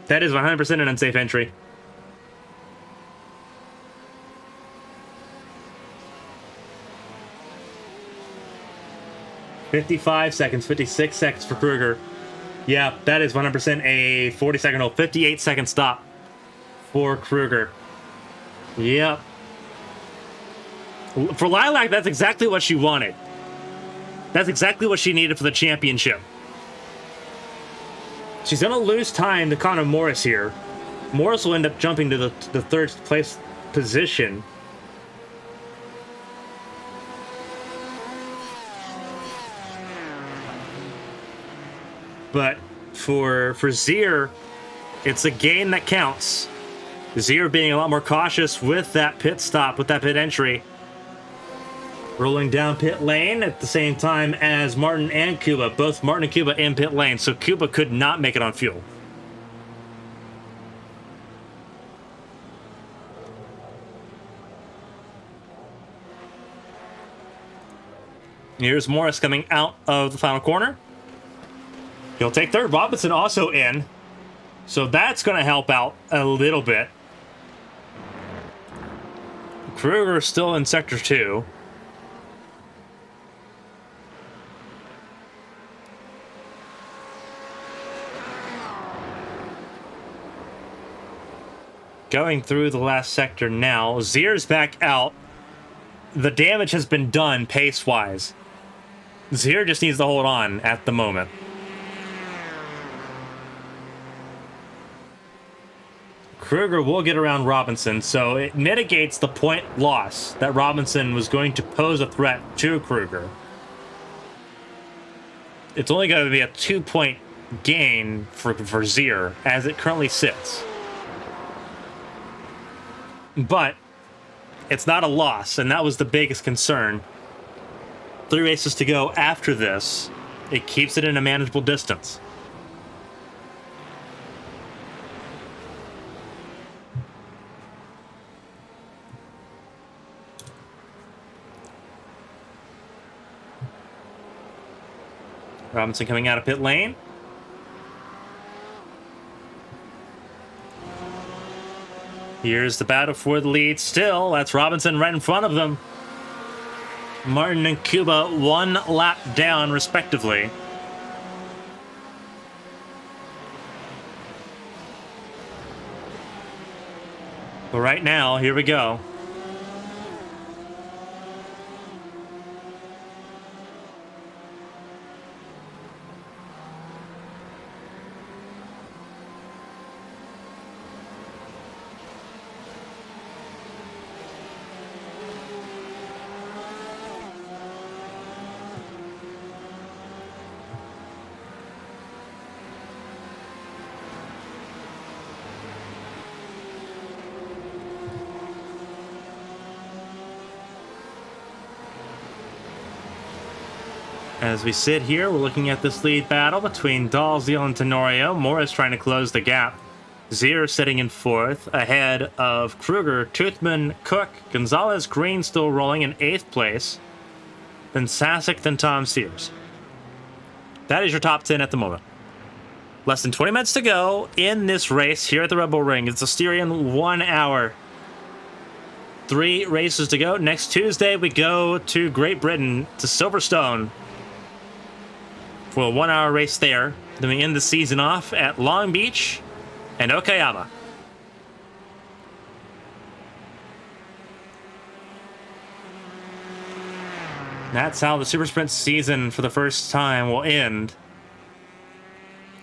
S1: That is 100% an unsafe entry. $55 seconds, 56 seconds for Kruger. Yeah, that is 100% a 40-second hold. 58-second stop for Kruger. Yep. For Lilac, that's exactly what she wanted. That's exactly what she needed for the championship. She's going to lose time to Connor Morris here. Morris will end up jumping to the third place position. But for Zier, it's a game that counts. Zier being a lot more cautious with that pit stop, with that pit entry. Rolling down pit lane at the same time as Martin and Kuba. Both Martin and Kuba in pit lane, so Kuba could not make it on fuel. Here's Morris coming out of the final corner. He'll take third. Robinson also in. So that's going to help out a little bit. Kruger still in Sector 2. Going through the last sector now. Zier's back out. The damage has been done pace-wise. Zier just needs to hold on at the moment. Kruger will get around Robinson, so it mitigates the point loss that Robinson was going to pose a threat to Kruger. It's only going to be a 2-point gain for Zier as it currently sits. But it's not a loss, and that was the biggest concern. 3 races to go after this. It keeps it in a manageable distance. Robinson coming out of pit lane. Here's the battle for the lead still. That's Robinson right in front of them. Martin and Kuba 1 lap down, respectively. But right now, here we go. As we sit here, we're looking at this lead battle between Dalziel and Tenorio. Morris trying to close the gap Zier sitting in 4th, ahead of Kruger, Toothman, Cook, Gonzalez, Green still rolling in 8th place, then Sasek, then Tom Sears. That is your top 10 at the moment. Less than 20 minutes to go in this race here at the Red Bull Ring. It's a Styrian 1 hour. 3 races to go. Next Tuesday, we go to Great Britain, to Silverstone, for a 1 hour race there. Then we end the season off at Long Beach and Okayama. That's how the Super Sprint season for the first time will end.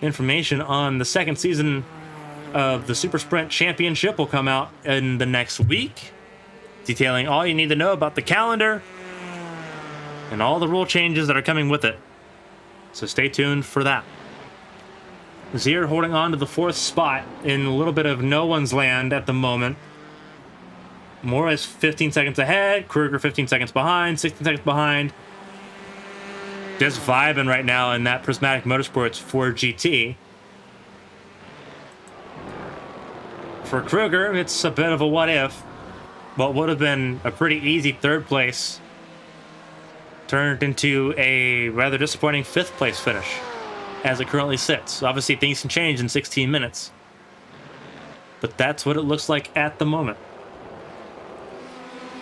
S1: Information on the second season of the Super Sprint Championship will come out in the next week, detailing all you need to know about the calendar and all the rule changes that are coming with it. So stay tuned for that. Zier holding on to the 4th spot in a little bit of no one's land at the moment. Morris 15 seconds ahead, Kruger 15 seconds behind, 16 seconds behind. Just vibing right now in that Prismatic Motorsports 4 GT. For Kruger, it's a bit of a what if. What would have been a pretty easy 3rd place turned into a rather disappointing 5th place finish as it currently sits. Obviously, things can change in 16 minutes. But that's what it looks like at the moment.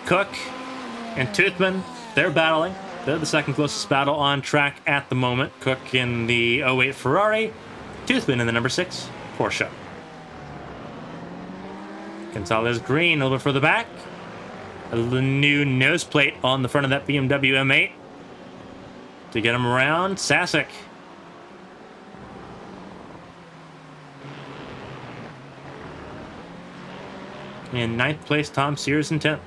S1: Cook and Toothman, they're battling. They're the second closest battle on track at the moment. Cook in the 08 Ferrari, Toothman in the number 6 Porsche. Gonzalez Green a little bit further back. A new nose plate on the front of that BMW M8 to get him around. Sasek. In 9th place, Tom Sears in 10th.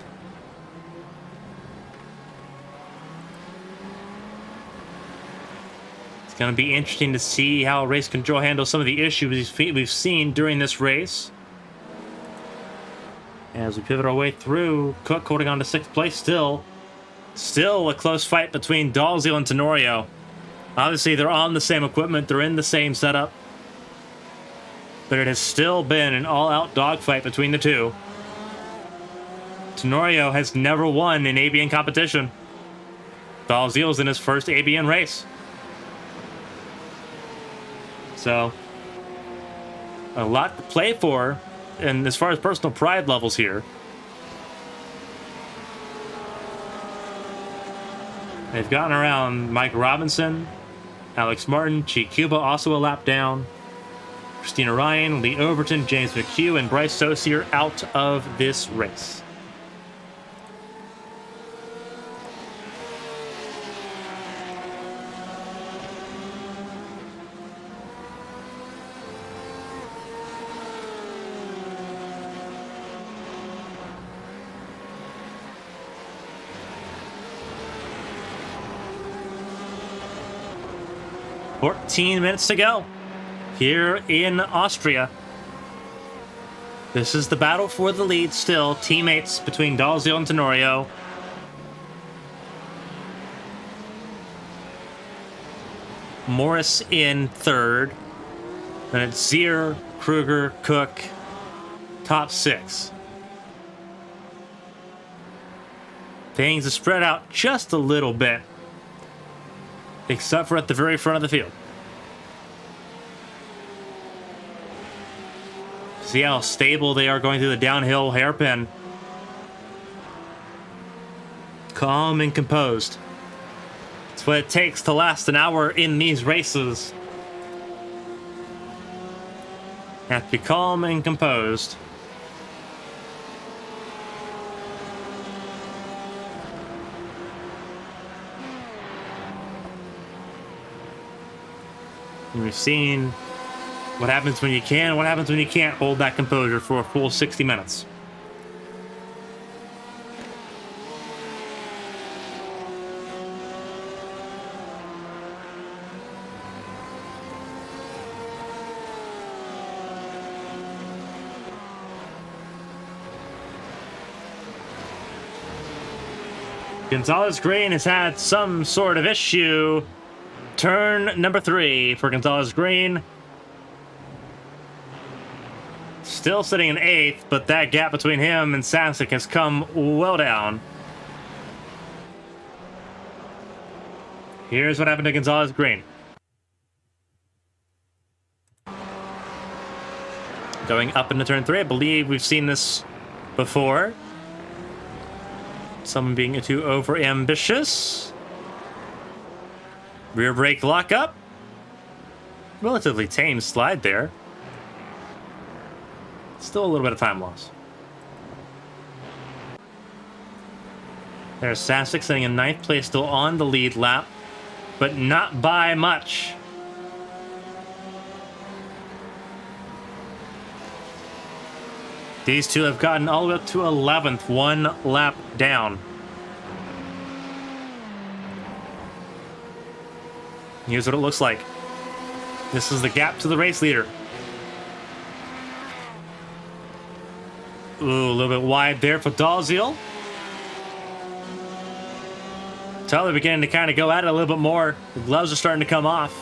S1: It's going to be interesting to see how race control handles some of the issues we've seen during this race. As we pivot our way through, Cook holding on to 6th place still. Still a close fight between Dalziel and Tenorio. Obviously, they're on the same equipment. They're in the same setup. But it has still been an all-out dogfight between the two. Tenorio has never won in ABN competition. Dalziel's in his first ABN race. So, a lot to play for. And as far as personal pride levels here, they've gotten around Mike Robinson, Alex Martin, Chi Cuba also a lap down, Christina Ryan, Lee Overton, James McHugh, and Bryce Saucier out of this race. $14 minutes to go here in Austria. This is the battle for the lead still. Teammates between Dalziel and Tenorio. Morris in 3rd. Then it's Zier, Kruger, Cook, top 6. Things are spread out just a little bit, except for at the very front of the field. See how stable they are going through the downhill hairpin. Calm and composed. It's what it takes to last an hour in these races. You have to be calm and composed. And we've seen what happens when you can, what happens when you can't hold that composure for a full 60 minutes. Gonzalez Green has had some sort of issue. Turn number 3 for Gonzalez Green. still sitting in 8th, but that gap between him and Sasek has come well down. Here's what happened to Gonzalez Green. Going up into turn 3, I believe we've seen this before. Someone being too over-ambitious. Rear brake lockup. Relatively tame slide there. Still a little bit of time loss. There's Sasek sitting in 9th place, still on the lead lap, but not by much. These two have gotten all the way up to 11th, 1 lap down. Here's what it looks like. This is the gap to the race leader. Ooh, a little bit wide there for Dalziel. Tell they're beginning to kind of go at it a little bit more. The gloves are starting to come off.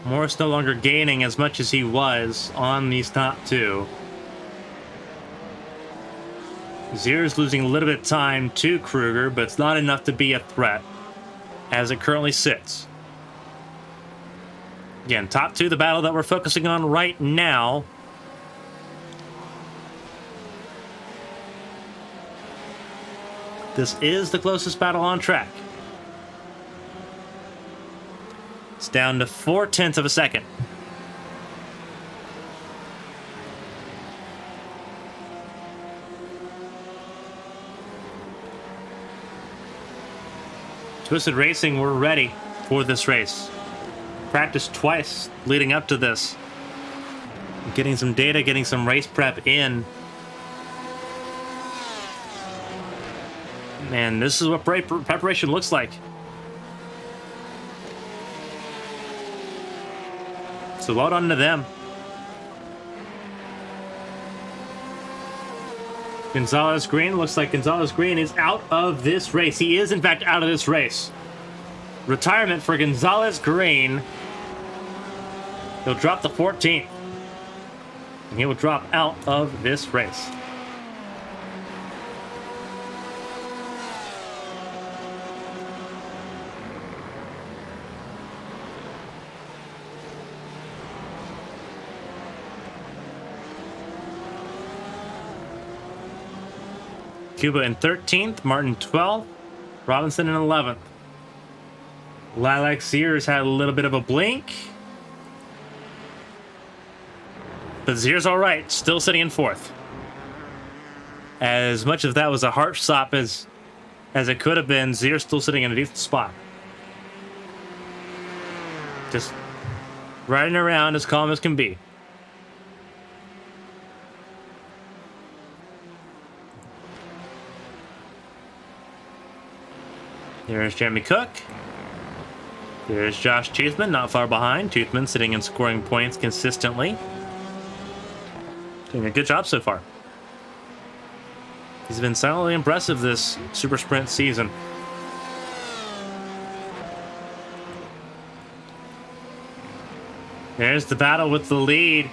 S1: Morris no longer gaining as much as he was on these top two. Zier's losing a little bit of time to Kruger, but it's not enough to be a threat as it currently sits. Again, top two, the battle that we're focusing on right now. This is the closest battle on track. It's down to 0.4 of a second. Twisted Racing, we're ready for this race. Practiced twice leading up to this. Getting some data, getting some race prep in. Man, this is what preparation looks like. So well done to them. Gonzalez Green, looks like Gonzalez Green is out of this race. He is, in fact, out of this race. Retirement for Gonzalez Green. He'll drop the 14th. And he will drop out of this race. Cuba in 13th, Martin 12th, Robinson in 11th. Lilac Sears had a little bit of a blink. But Sears all right, still sitting in 4th. As much of that was a harsh stop as it could have been, Sears still sitting in a decent spot. Just riding around as calm as can be. There's Jeremy Cook. There's Josh Toothman, not far behind. Toothman sitting and scoring points consistently. Doing a good job so far. He's been silently impressive this Super Sprint season. There's the battle with the lead.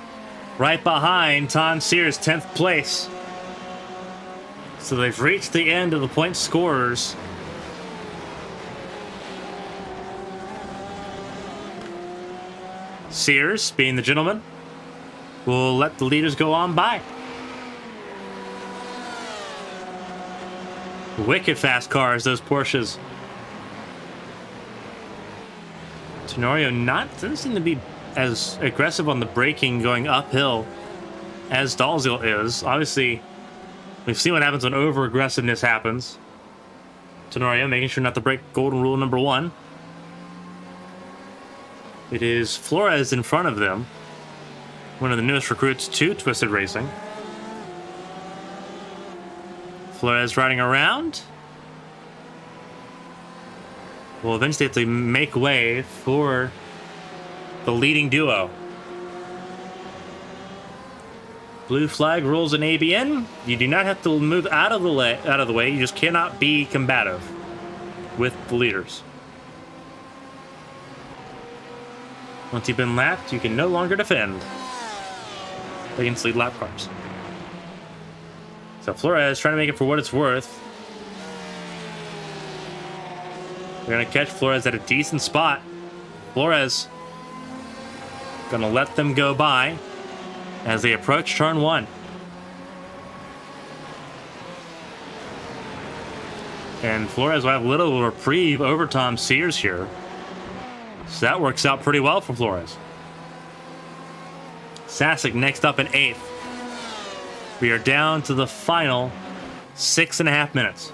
S1: Right behind Tom Sears, 10th place. So they've reached the end of the point scorers. Sears, being the gentleman, will let the leaders go on by. Wicked fast cars, those Porsches. Tenorio doesn't seem to be as aggressive on the braking going uphill as Dalziel is. Obviously, we've seen what happens when over-aggressiveness happens. Tenorio making sure not to break golden rule number 1. It is Flores in front of them. One of the newest recruits to Twisted Racing. Flores riding around. will eventually have to make way for the leading duo. Blue flag rules in ABN. You do not have to move out of the way. You just cannot be combative with the leaders. Once you've been lapped, you can no longer defend against lead lap cars. So Flores trying to make it for what it's worth. We're going to catch Flores at a decent spot. Flores going to let them go by as they approach turn 1. And Flores will have a little reprieve over Tom Sears here. So that works out pretty well for Flores. Sasek next up in 8th. We are down to the final 6.5 minutes.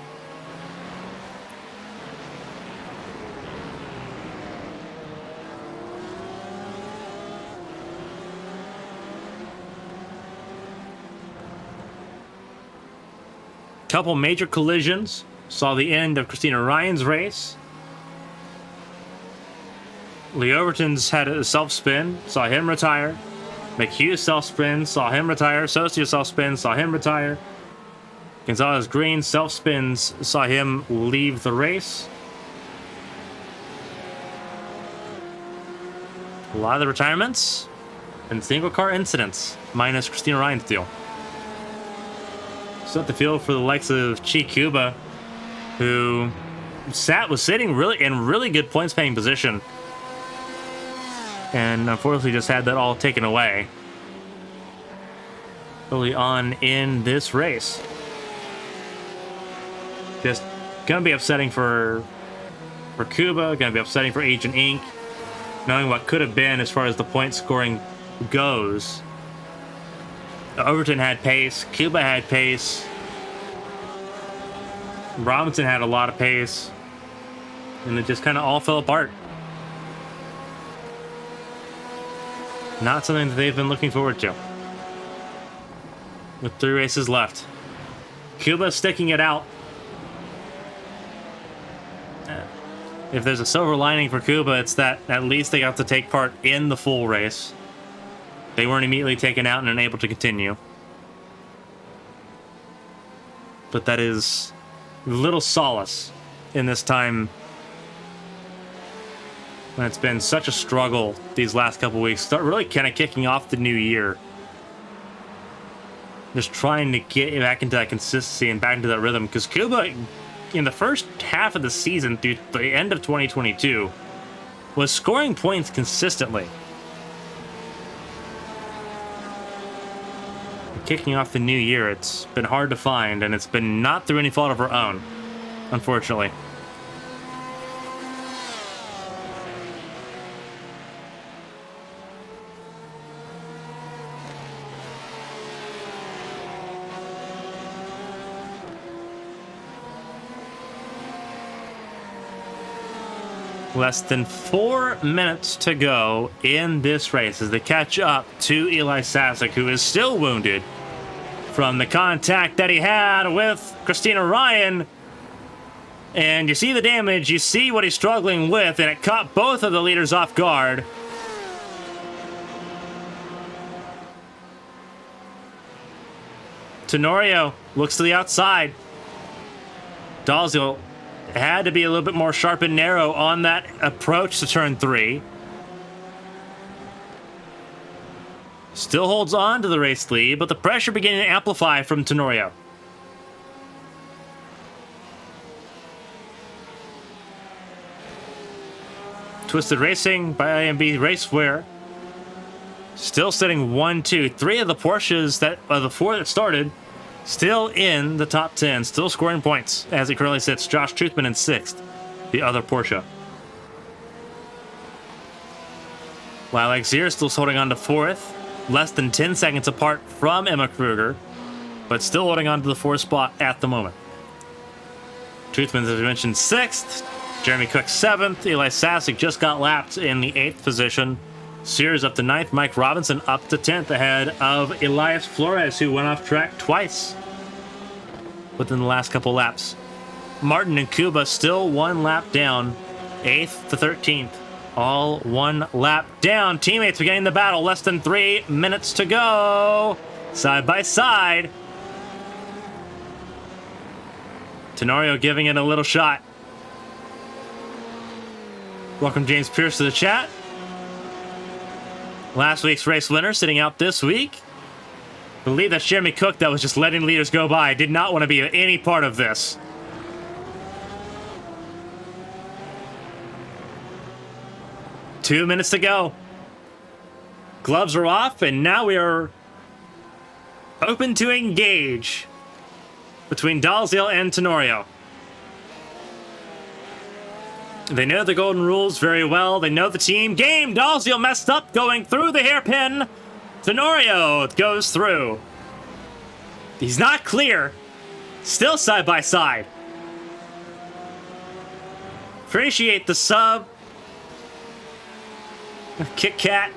S1: Couple major collisions saw the end of Christina Ryan's race. Lee Overton's had a self-spin, saw him retire. McHugh's self-spin, saw him retire. Socio self-spin, saw him retire. Gonzalez Green self-spins, saw him leave the race. A lot of the retirements and single car incidents, minus Christina Ryan's deal. Set the field for the likes of Chi Cuba, who was sitting in really good points paying position, and unfortunately just had that all taken away early on in this race. Just gonna be upsetting for Cuba, gonna be upsetting for Agent Inc., knowing what could have been as far as the point scoring goes. Overton had pace, Cuba had pace, Robinson had a lot of pace, and it just kind of all fell apart. Not something that they've been looking forward to. With 3 races left. Cuba sticking it out. If there's a silver lining for Cuba, it's that at least they got to take part in the full race. They weren't immediately taken out and unable to continue. But that is little solace in this time when it's been such a struggle these last couple weeks. Start really kind of kicking off the new year. Just trying to get back into that consistency and back into that rhythm. Because Cuba, in the first half of the season through the end of 2022, was scoring points consistently. Kicking off the new year, it's been hard to find, and it's been not through any fault of her own, unfortunately. Less than 4 minutes to go in this race as they catch up to Eli Sasek, who is still wounded from the contact that he had with Christina Ryan. And you see the damage, you see what he's struggling with, and it caught both of the leaders off guard. Tenorio looks to the outside. Dalziel had to be a little bit more sharp and narrow on that approach to turn 3. Still holds on to the race lead, but the pressure beginning to amplify from Tenorio. Twisted Racing by IMB Raceware. Still sitting 1, 2, 3 of the Porsches that the 4 that started still in the top 10, still scoring points as it currently sits. Josh Truthman in 6th, the other Porsche. Lilac Zier still holding on to 4th, less than 10 seconds apart from Emma Kruger, but still holding on to the 4th spot at the moment. Truthman, as we mentioned, 6th. Jeremy Cook 7th. Eli Sasek just got lapped in the 8th position. Sears up to 9th. Mike Robinson up to 10th ahead of Elias Flores, who went off track twice within the last couple laps. Martin and Cuba still 1 lap down 8th to 13th. All one lap down. Teammates beginning the battle. Less than 3 minutes to go. Side by side. Tenorio giving it a little shot. Welcome James Pierce to the chat. Last week's race winner sitting out this week. I believe that's Jeremy Cook that was just letting leaders go by. Did not want to be any part of this. Two minutes to go. Gloves are off, and now we are open to engage between Dalziel and Tenorio. They know the golden rules very well. They know the team game. Dalziel messed up going through the hairpin. Tenorio goes through. He's not clear. Still side by side. Appreciate the sub. Kit Kat.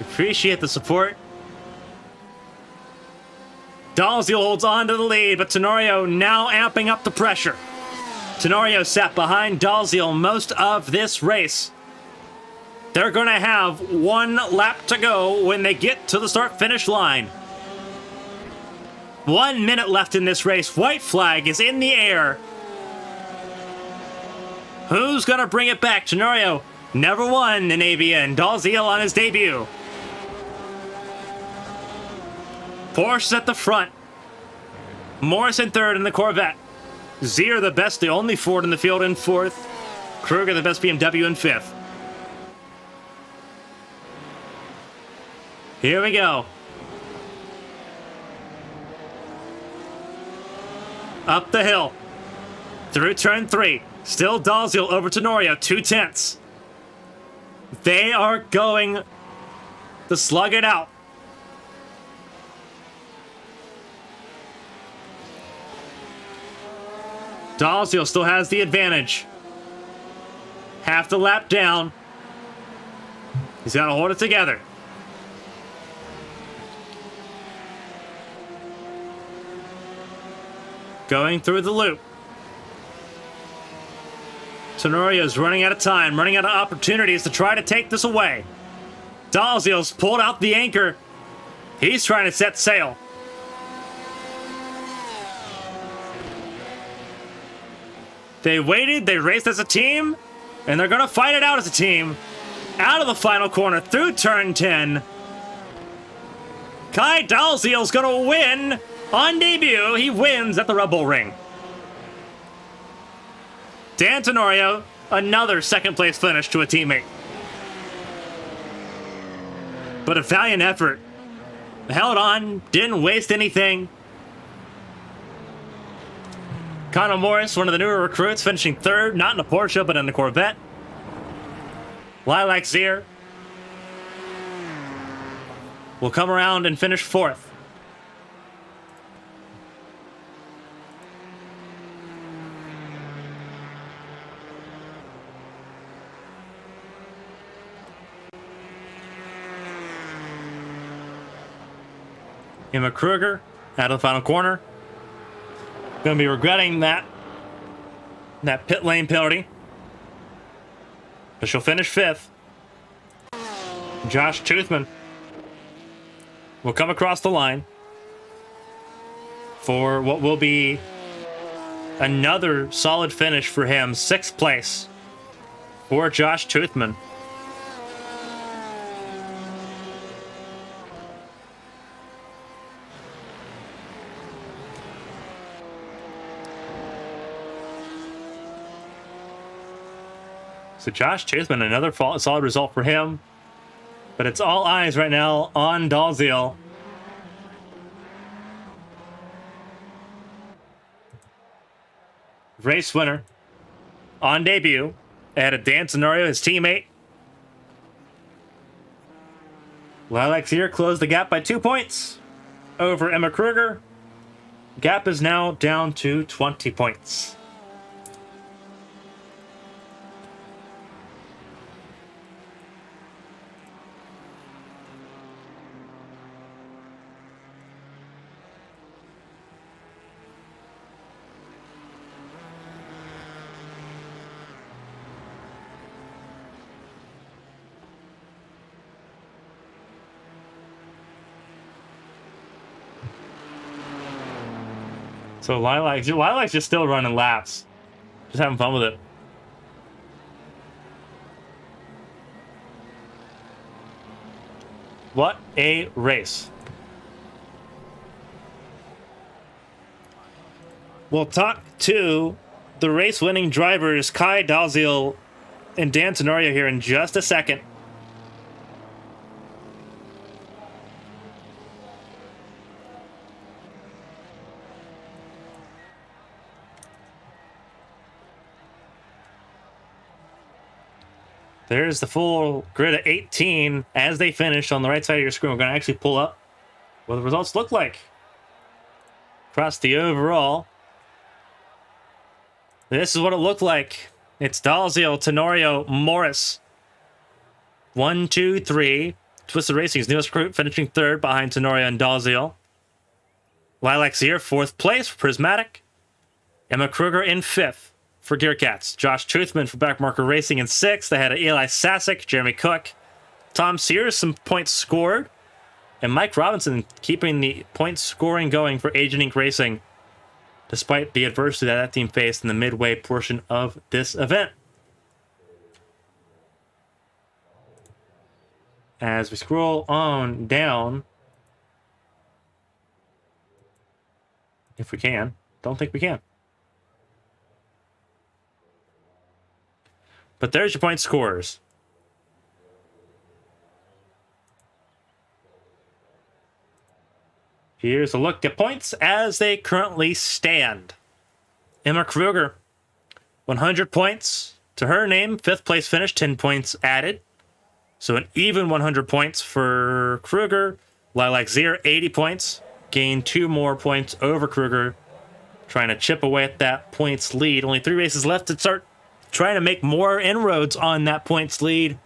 S1: Appreciate the support. Dalziel holds on to the lead, but Tenorio now amping up the pressure. Tenorio sat behind Dalziel most of this race. They're going to have 1 lap to go when they get to the start-finish line. 1 minute left in this race. White flag is in the air. Who's going to bring it back? Tenorio never won in ABN. Dalziel on his debut. Porsche at the front. Morrison third in the Corvette. Zier the best, the only Ford in the field in fourth. Kruger the best BMW in fifth. Here we go. Up the hill. Through turn 3. Still Dalziel over Tenorio, 2/10. They are going to slug it out. Dalziel still has the advantage. Half the lap down. He's got to hold it together. Going through the loop. Tenorio's running out of time, running out of opportunities to try to take this away. Dalziel's pulled out the anchor. He's trying to set sail. They waited, they raced as a team, and they're going to fight it out as a team. Out of the final corner, through turn 10. Kai Dalziel's going to win on debut. He wins at the Red Bull Ring. Dan Tenorio, another second-place finish to a teammate. But a valiant effort. Held on, didn't waste anything. Connor Morris, one of the newer recruits, finishing third, not in a Porsche, but in the Corvette. Lilac Zier will come around and finish fourth. Emma Kruger out of the final corner. Going to be regretting that pit lane penalty. But she'll finish fifth. Josh Toothman will come across the line for what will be another solid finish for him. 6th place for Josh Toothman. So Josh Toothman, another solid result for him. But it's all eyes right now on Dalziel. Race winner on debut ahead of Dan Tenorio, his teammate. Lilac Zier closed the gap by 2 points over Emma Kruger. Gap is now down to 20 points. So Lilac's just still running laps. Just having fun with it. What a race. We'll talk to the race-winning drivers, Kai Dalziel and Dan Tenorio, here in just a second. There's the full grid of 18 as they finish on the right side of your screen. We're going to actually pull up what the results look like across the overall. This is what it looked like. It's Dalziel, Tenorio, Morris. 1, 2, 3. Twisted Racing's newest recruit finishing third behind Tenorio and Dalziel. Lilac Zier, fourth place for Prismatic. Emma Kruger in fifth for Gearcats. Josh Toothman for Backmarker Racing in sixth. They had Eli Sasek, Jeremy Cook, Tom Sears, some points scored. And Mike Robinson keeping the point scoring going for Agent Inc. Racing, despite the adversity that team faced in the midway portion of this event. As we scroll on down, if we can, don't think we can. But there's your point scorers. Here's a look at points as they currently stand. Emma Kruger, 100 points to her name. Fifth place finish, 10 points added. So an even 100 points for Kruger. Lilac Zier, 80 points. Gained 2 more points over Kruger. Trying to chip away at that points lead. Only 3 races left to start trying to make more inroads on that points lead.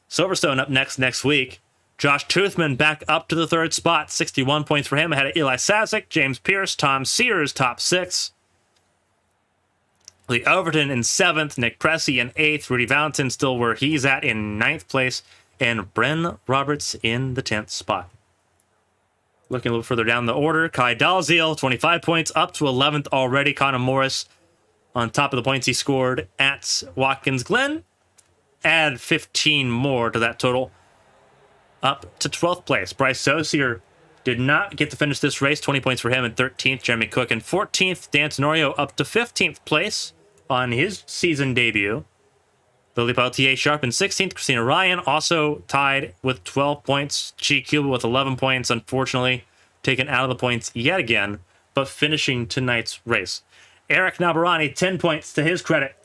S1: Silverstone up next week. Josh Toothman back up to the third spot. 61 points for him. Ahead of Eli Sasek, James Pierce, Tom Sears, top 6. Lee Overton in 7th. Nick Pressey in 8th. Rudy Valentin still where he's at in 9th place. And Bren Roberts in the 10th spot. Looking a little further down the order, Kai Dalziel, 25 points, up to 11th already. Connor Morris on top of the points he scored at Watkins Glen. Add 15 more to that total. Up to 12th place. Bryce Saucier did not get to finish this race. 20 points for him in 13th. Jeremy Cook in 14th. Dan Tenorio up to 15th place on his season debut. Lily Peltier Sharp in 16th. Christina Ryan also tied with 12 points. Chi Cuba with 11 points, unfortunately taken out of the points yet again, but finishing tonight's race. Eric Nabarani, 10 points to his credit.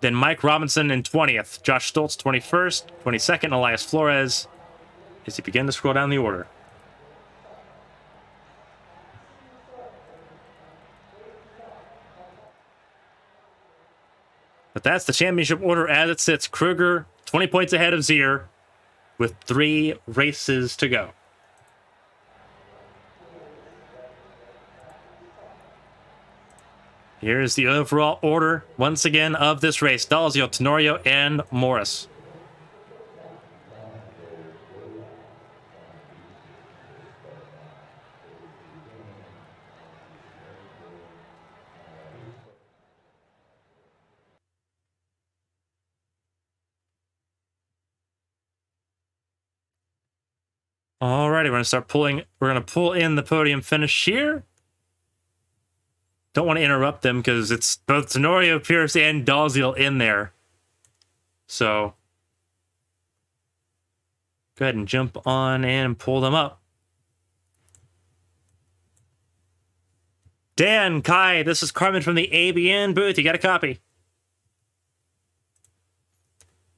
S1: Then Mike Robinson in 20th. Josh Stoltz, 21st. 22nd, Elias Flores, as he begin to scroll down the order. But that's the championship order as it sits. Kruger, 20 points ahead of Zier, with 3 races to go. Here's the overall order, once again, of this race. Dalziel, Tenorio, and Morris. Alrighty, we're gonna pull in the podium finish here. Don't want to interrupt them because it's both Tenorio, Pierce, and Dalziel in there. So go ahead and jump on and pull them up. Dan, Kai, this is Carmen from the ABN booth. You got a copy.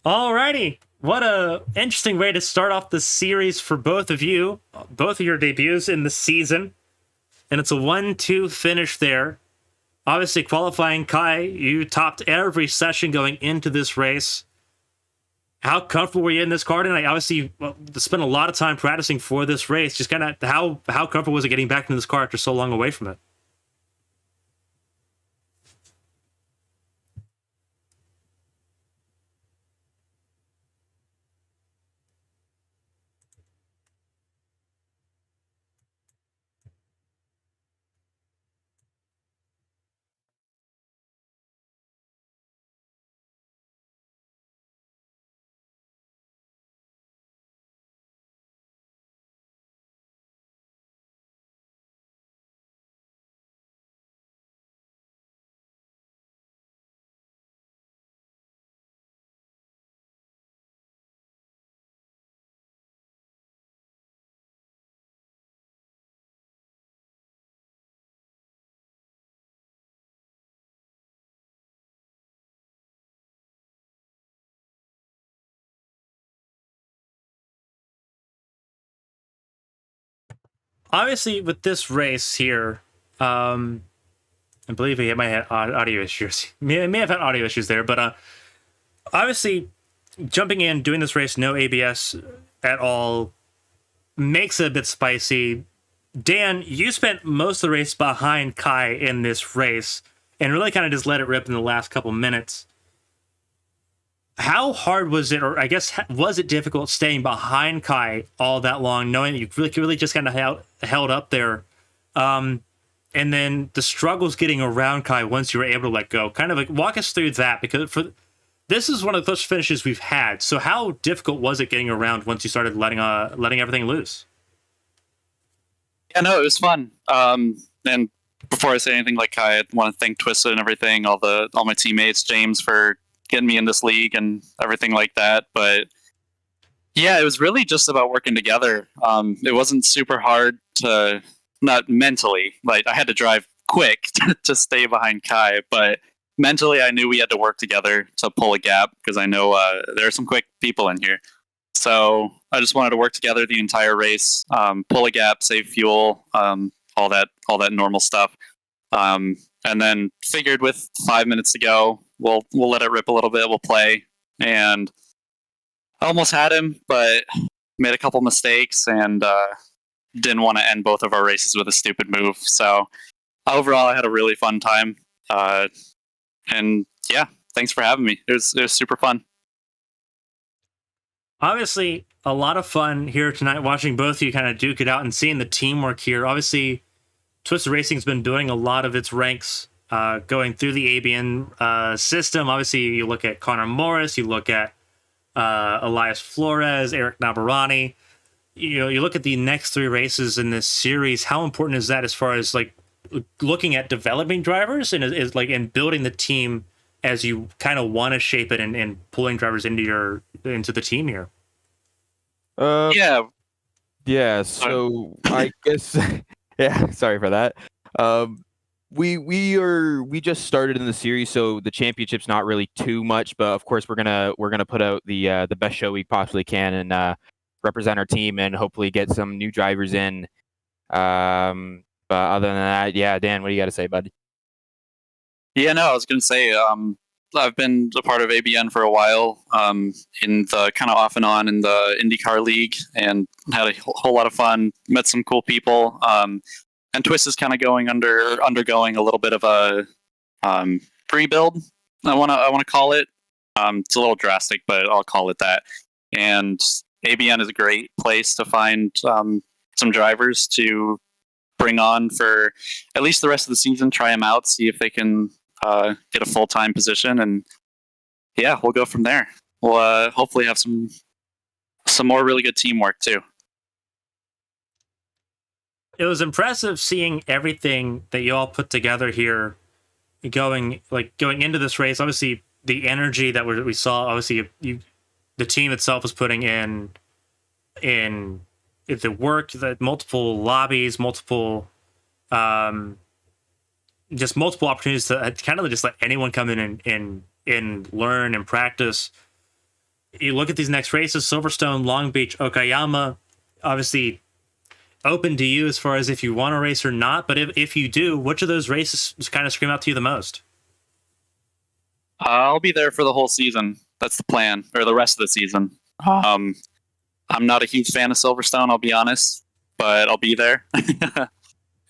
S1: Alrighty. What a interesting way to start off the series for both of you. Both of your debuts in the season. And it's a 1-2 finish there. Obviously, qualifying, Kai, you topped every session going into this race. How comfortable were you in this car tonight? Obviously, spent a lot of time practicing for this race. Just kind of how comfortable was it getting back into this car after so long away from it? obviously with this race here, I believe he might have had audio issues. May have had audio issues there, but obviously jumping in, doing this race, no ABS at all, makes it a bit spicy. Dan, you spent most of the race behind Kai in this race and really kind of just let it rip in the last couple minutes. How hard was it, or I guess, was it difficult staying behind Kai all that long, knowing that you really just kind of held up there? And then the struggles getting around Kai once you were able to let go. Kind of like walk us through that, because this is one of the closest finishes we've had. So how difficult was it getting around once you started letting everything loose?
S2: Yeah, no, it was fun. And before I say anything, like I want to thank Twisted and everything, all my teammates, James for getting me in this league and everything like that. But yeah, it was really just about working together. It wasn't super hard to, not mentally, like I had to drive quick to stay behind Kai, but mentally I knew we had to work together to pull a gap, because I know there are some quick people in here. So I just wanted to work together the entire race, pull a gap, save fuel, all that normal stuff. And then figured with 5 minutes to go, we'll let it rip a little bit. We'll play, and I almost had him, but made a couple mistakes and didn't want to end both of our races with a stupid move. So overall, I had a really fun time. And yeah, thanks for having me. It was super fun.
S1: Obviously, a lot of fun here tonight, watching both of you kind of duke it out and seeing the teamwork here. Obviously, Twisted Racing's been doing a lot of its ranks going through the ABN system. Obviously, you look at Connor Morris, you look at Elias Flores, Eric Nabarani. You look at the next three races in this series. How important is that as far as like looking at developing drivers and is like and building the team as you kind of want to shape it and pulling drivers into the team here?
S2: Yeah.
S3: So I guess, yeah. Sorry for that. We just started in the series, so the championship's not really too much. But of course, we're gonna put out the best show we possibly can and represent our team and hopefully get some new drivers in. But other than that, yeah, Dan, what do you got to say, bud?
S2: Yeah, no, I was going to say, I've been a part of ABN for a while, in the kind of off and on in the IndyCar League, and had a whole lot of fun. Met some cool people, and Twist is kind of undergoing a little bit of a rebuild. I want to call it. It's a little drastic, but I'll call it that. And ABN is a great place to find some drivers to bring on for at least the rest of the season. Try them out, see if they can get a full-time position, and yeah, we'll go from there. We'll hopefully have some more really good teamwork too.
S1: It was impressive seeing everything that you all put together here, going into this race. Obviously, the energy that we saw. Obviously, the team itself was putting in the work, the multiple lobbies, multiple opportunities to kind of just let anyone come in and learn and practice. You look at these next races: Silverstone, Long Beach, Okayama. Obviously, open to you as far as if you want to race or not. But if you do, which of those races kind of scream out to you the most?
S2: I'll be there for the whole season. That's the plan, or the rest of the season. I'm not a huge fan of Silverstone, I'll be honest, but I'll be there.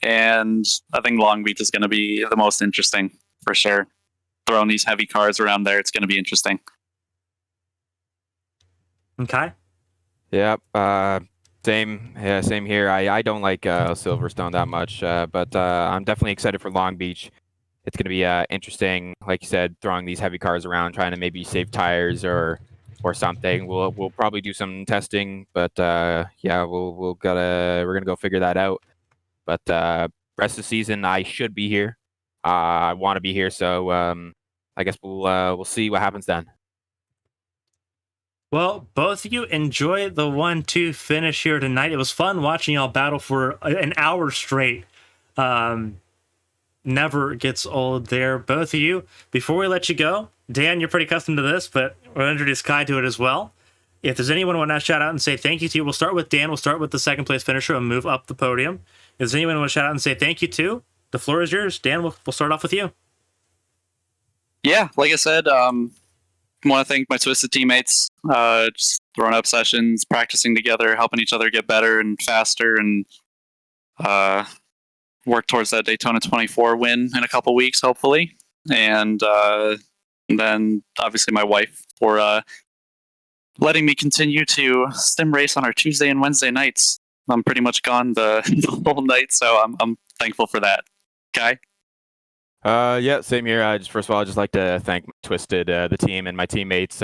S2: And I think Long Beach is going to be the most interesting for sure. Throwing these heavy cars around there, it's going to be interesting.
S1: Okay.
S3: Yep. Same here. I don't like Silverstone that much, but I'm definitely excited for Long Beach. It's going to be interesting, like you said, throwing these heavy cars around, trying to maybe save tires or something. We'll probably do some testing, but yeah, we're gonna go figure that out. But rest of the season, I should be here. I want to be here, so I guess we'll see what happens then.
S1: Well, both of you enjoy the 1-2 finish here tonight. It was fun watching y'all battle for an hour straight. Never gets old there, both of you. Before we let you go, Dan, you're pretty accustomed to this, but we'll introduce Kai to it as well. If there's anyone who want to shout out and say thank you to, we'll start with Dan. We'll start with the second place finisher and move up the podium. If there's anyone who want to shout out and say thank you to, the floor is yours. Dan, we'll start off with you.
S2: Yeah, like I said, I want to thank my Twisted teammates. Just throwing up sessions, practicing together, helping each other get better and faster, and work towards that Daytona 24 win in a couple weeks, hopefully. And then obviously my wife for letting me continue to sim race on our Tuesday and Wednesday nights. I'm pretty much gone the whole night, so I'm thankful for that. Guy?
S3: Yeah, same here. First of all, I'd just like to thank Twisted, the team, and my teammates.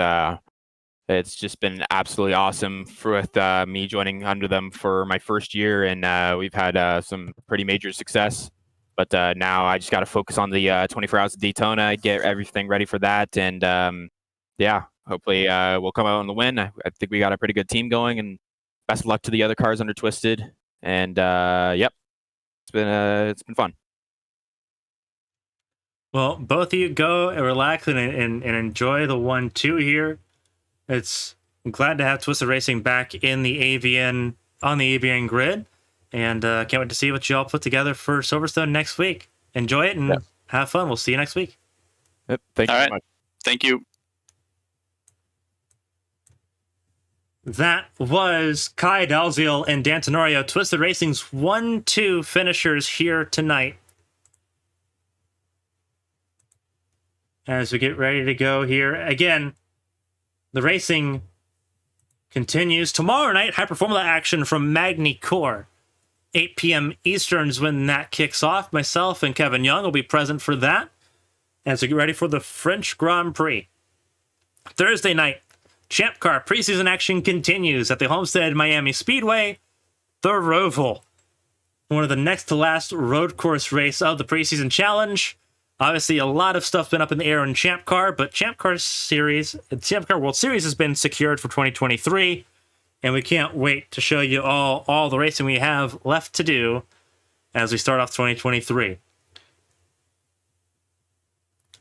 S3: It's just been absolutely awesome with me joining under them for my first year, and we've had some pretty major success. But now I just got to focus on the 24 Hours of Daytona, get everything ready for that, and yeah, hopefully we'll come out on the win. I think we got a pretty good team going, and best of luck to the other cars under Twisted. And yep, it's been fun.
S1: Well, both of you go and relax and enjoy the 1-2 here. I'm glad to have Twisted Racing back in the ABN on the ABN grid, and can't wait to see what you all put together for Silverstone next week. Enjoy it and have fun. We'll see you next week.
S3: Yep, thank you very much.
S2: Thank you.
S1: That was Kai Dalziel and Dan Tenorio, Twisted Racing's 1-2 finishers here tonight. As we get ready to go here again, the racing continues. Tomorrow night, Hyperformula action from Magny Core. 8 p.m. Eastern is when that kicks off. Myself and Kevin Young will be present for that as we get ready for the French Grand Prix. Thursday night, Champ Car preseason action continues at the Homestead Miami Speedway. The Roval, one of the next to last road course race of the preseason challenge. Obviously, a lot of stuff been up in the air in Champ Car, but Champ Car World Series has been secured for 2023, and we can't wait to show you all the racing we have left to do as we start off 2023.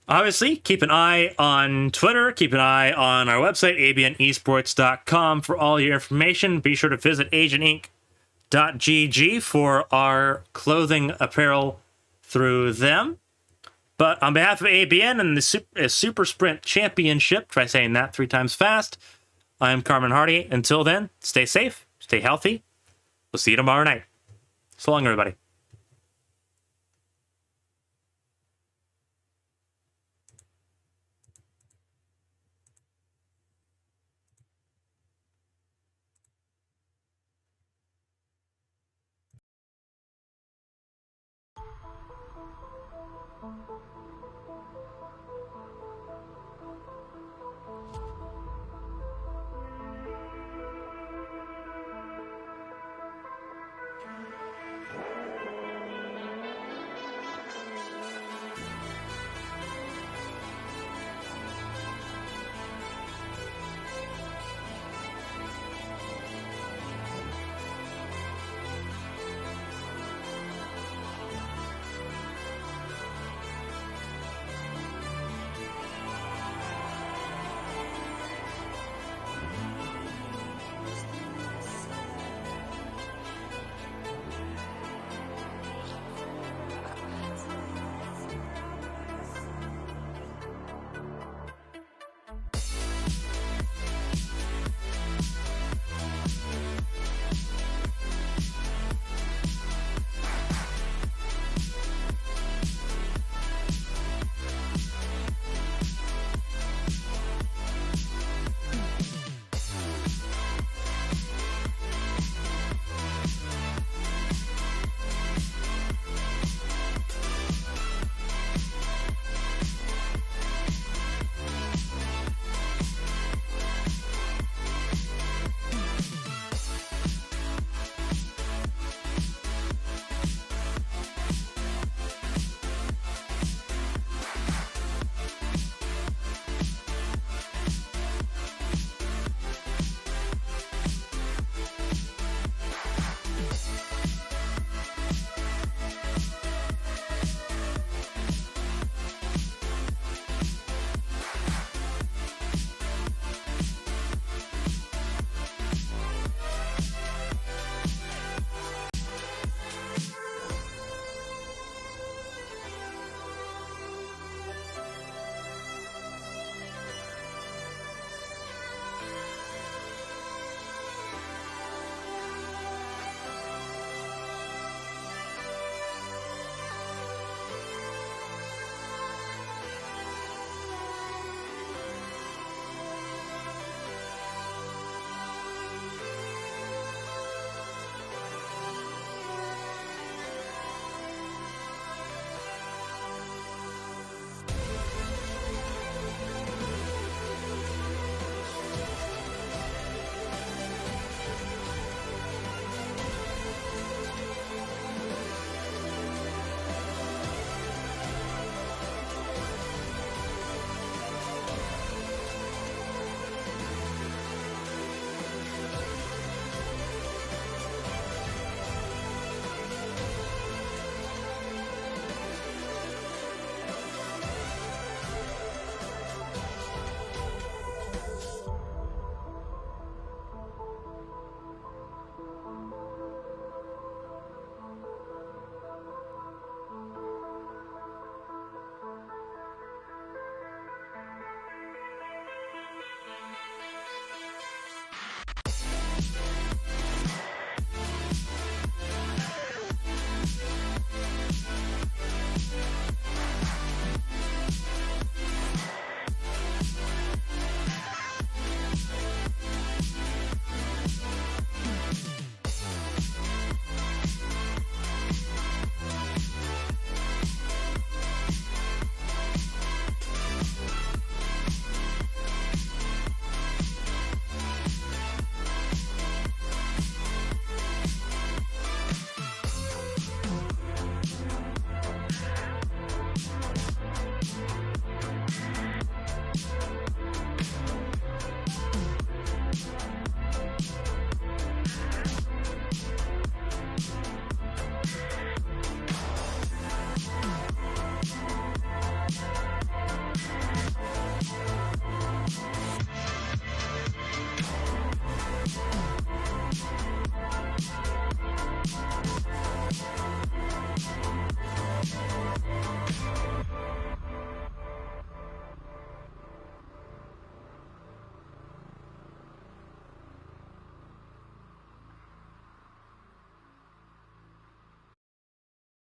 S1: Obviously, keep an eye on Twitter, keep an eye on our website, abnesports.com, for all your information. Be sure to visit agentinc.gg for our clothing apparel through them. But on behalf of ABN and the Super Sprint Championship, try saying that 3 times fast, I'm Carmen Hardy. Until then, stay safe, stay healthy. We'll see you tomorrow night. So long, everybody.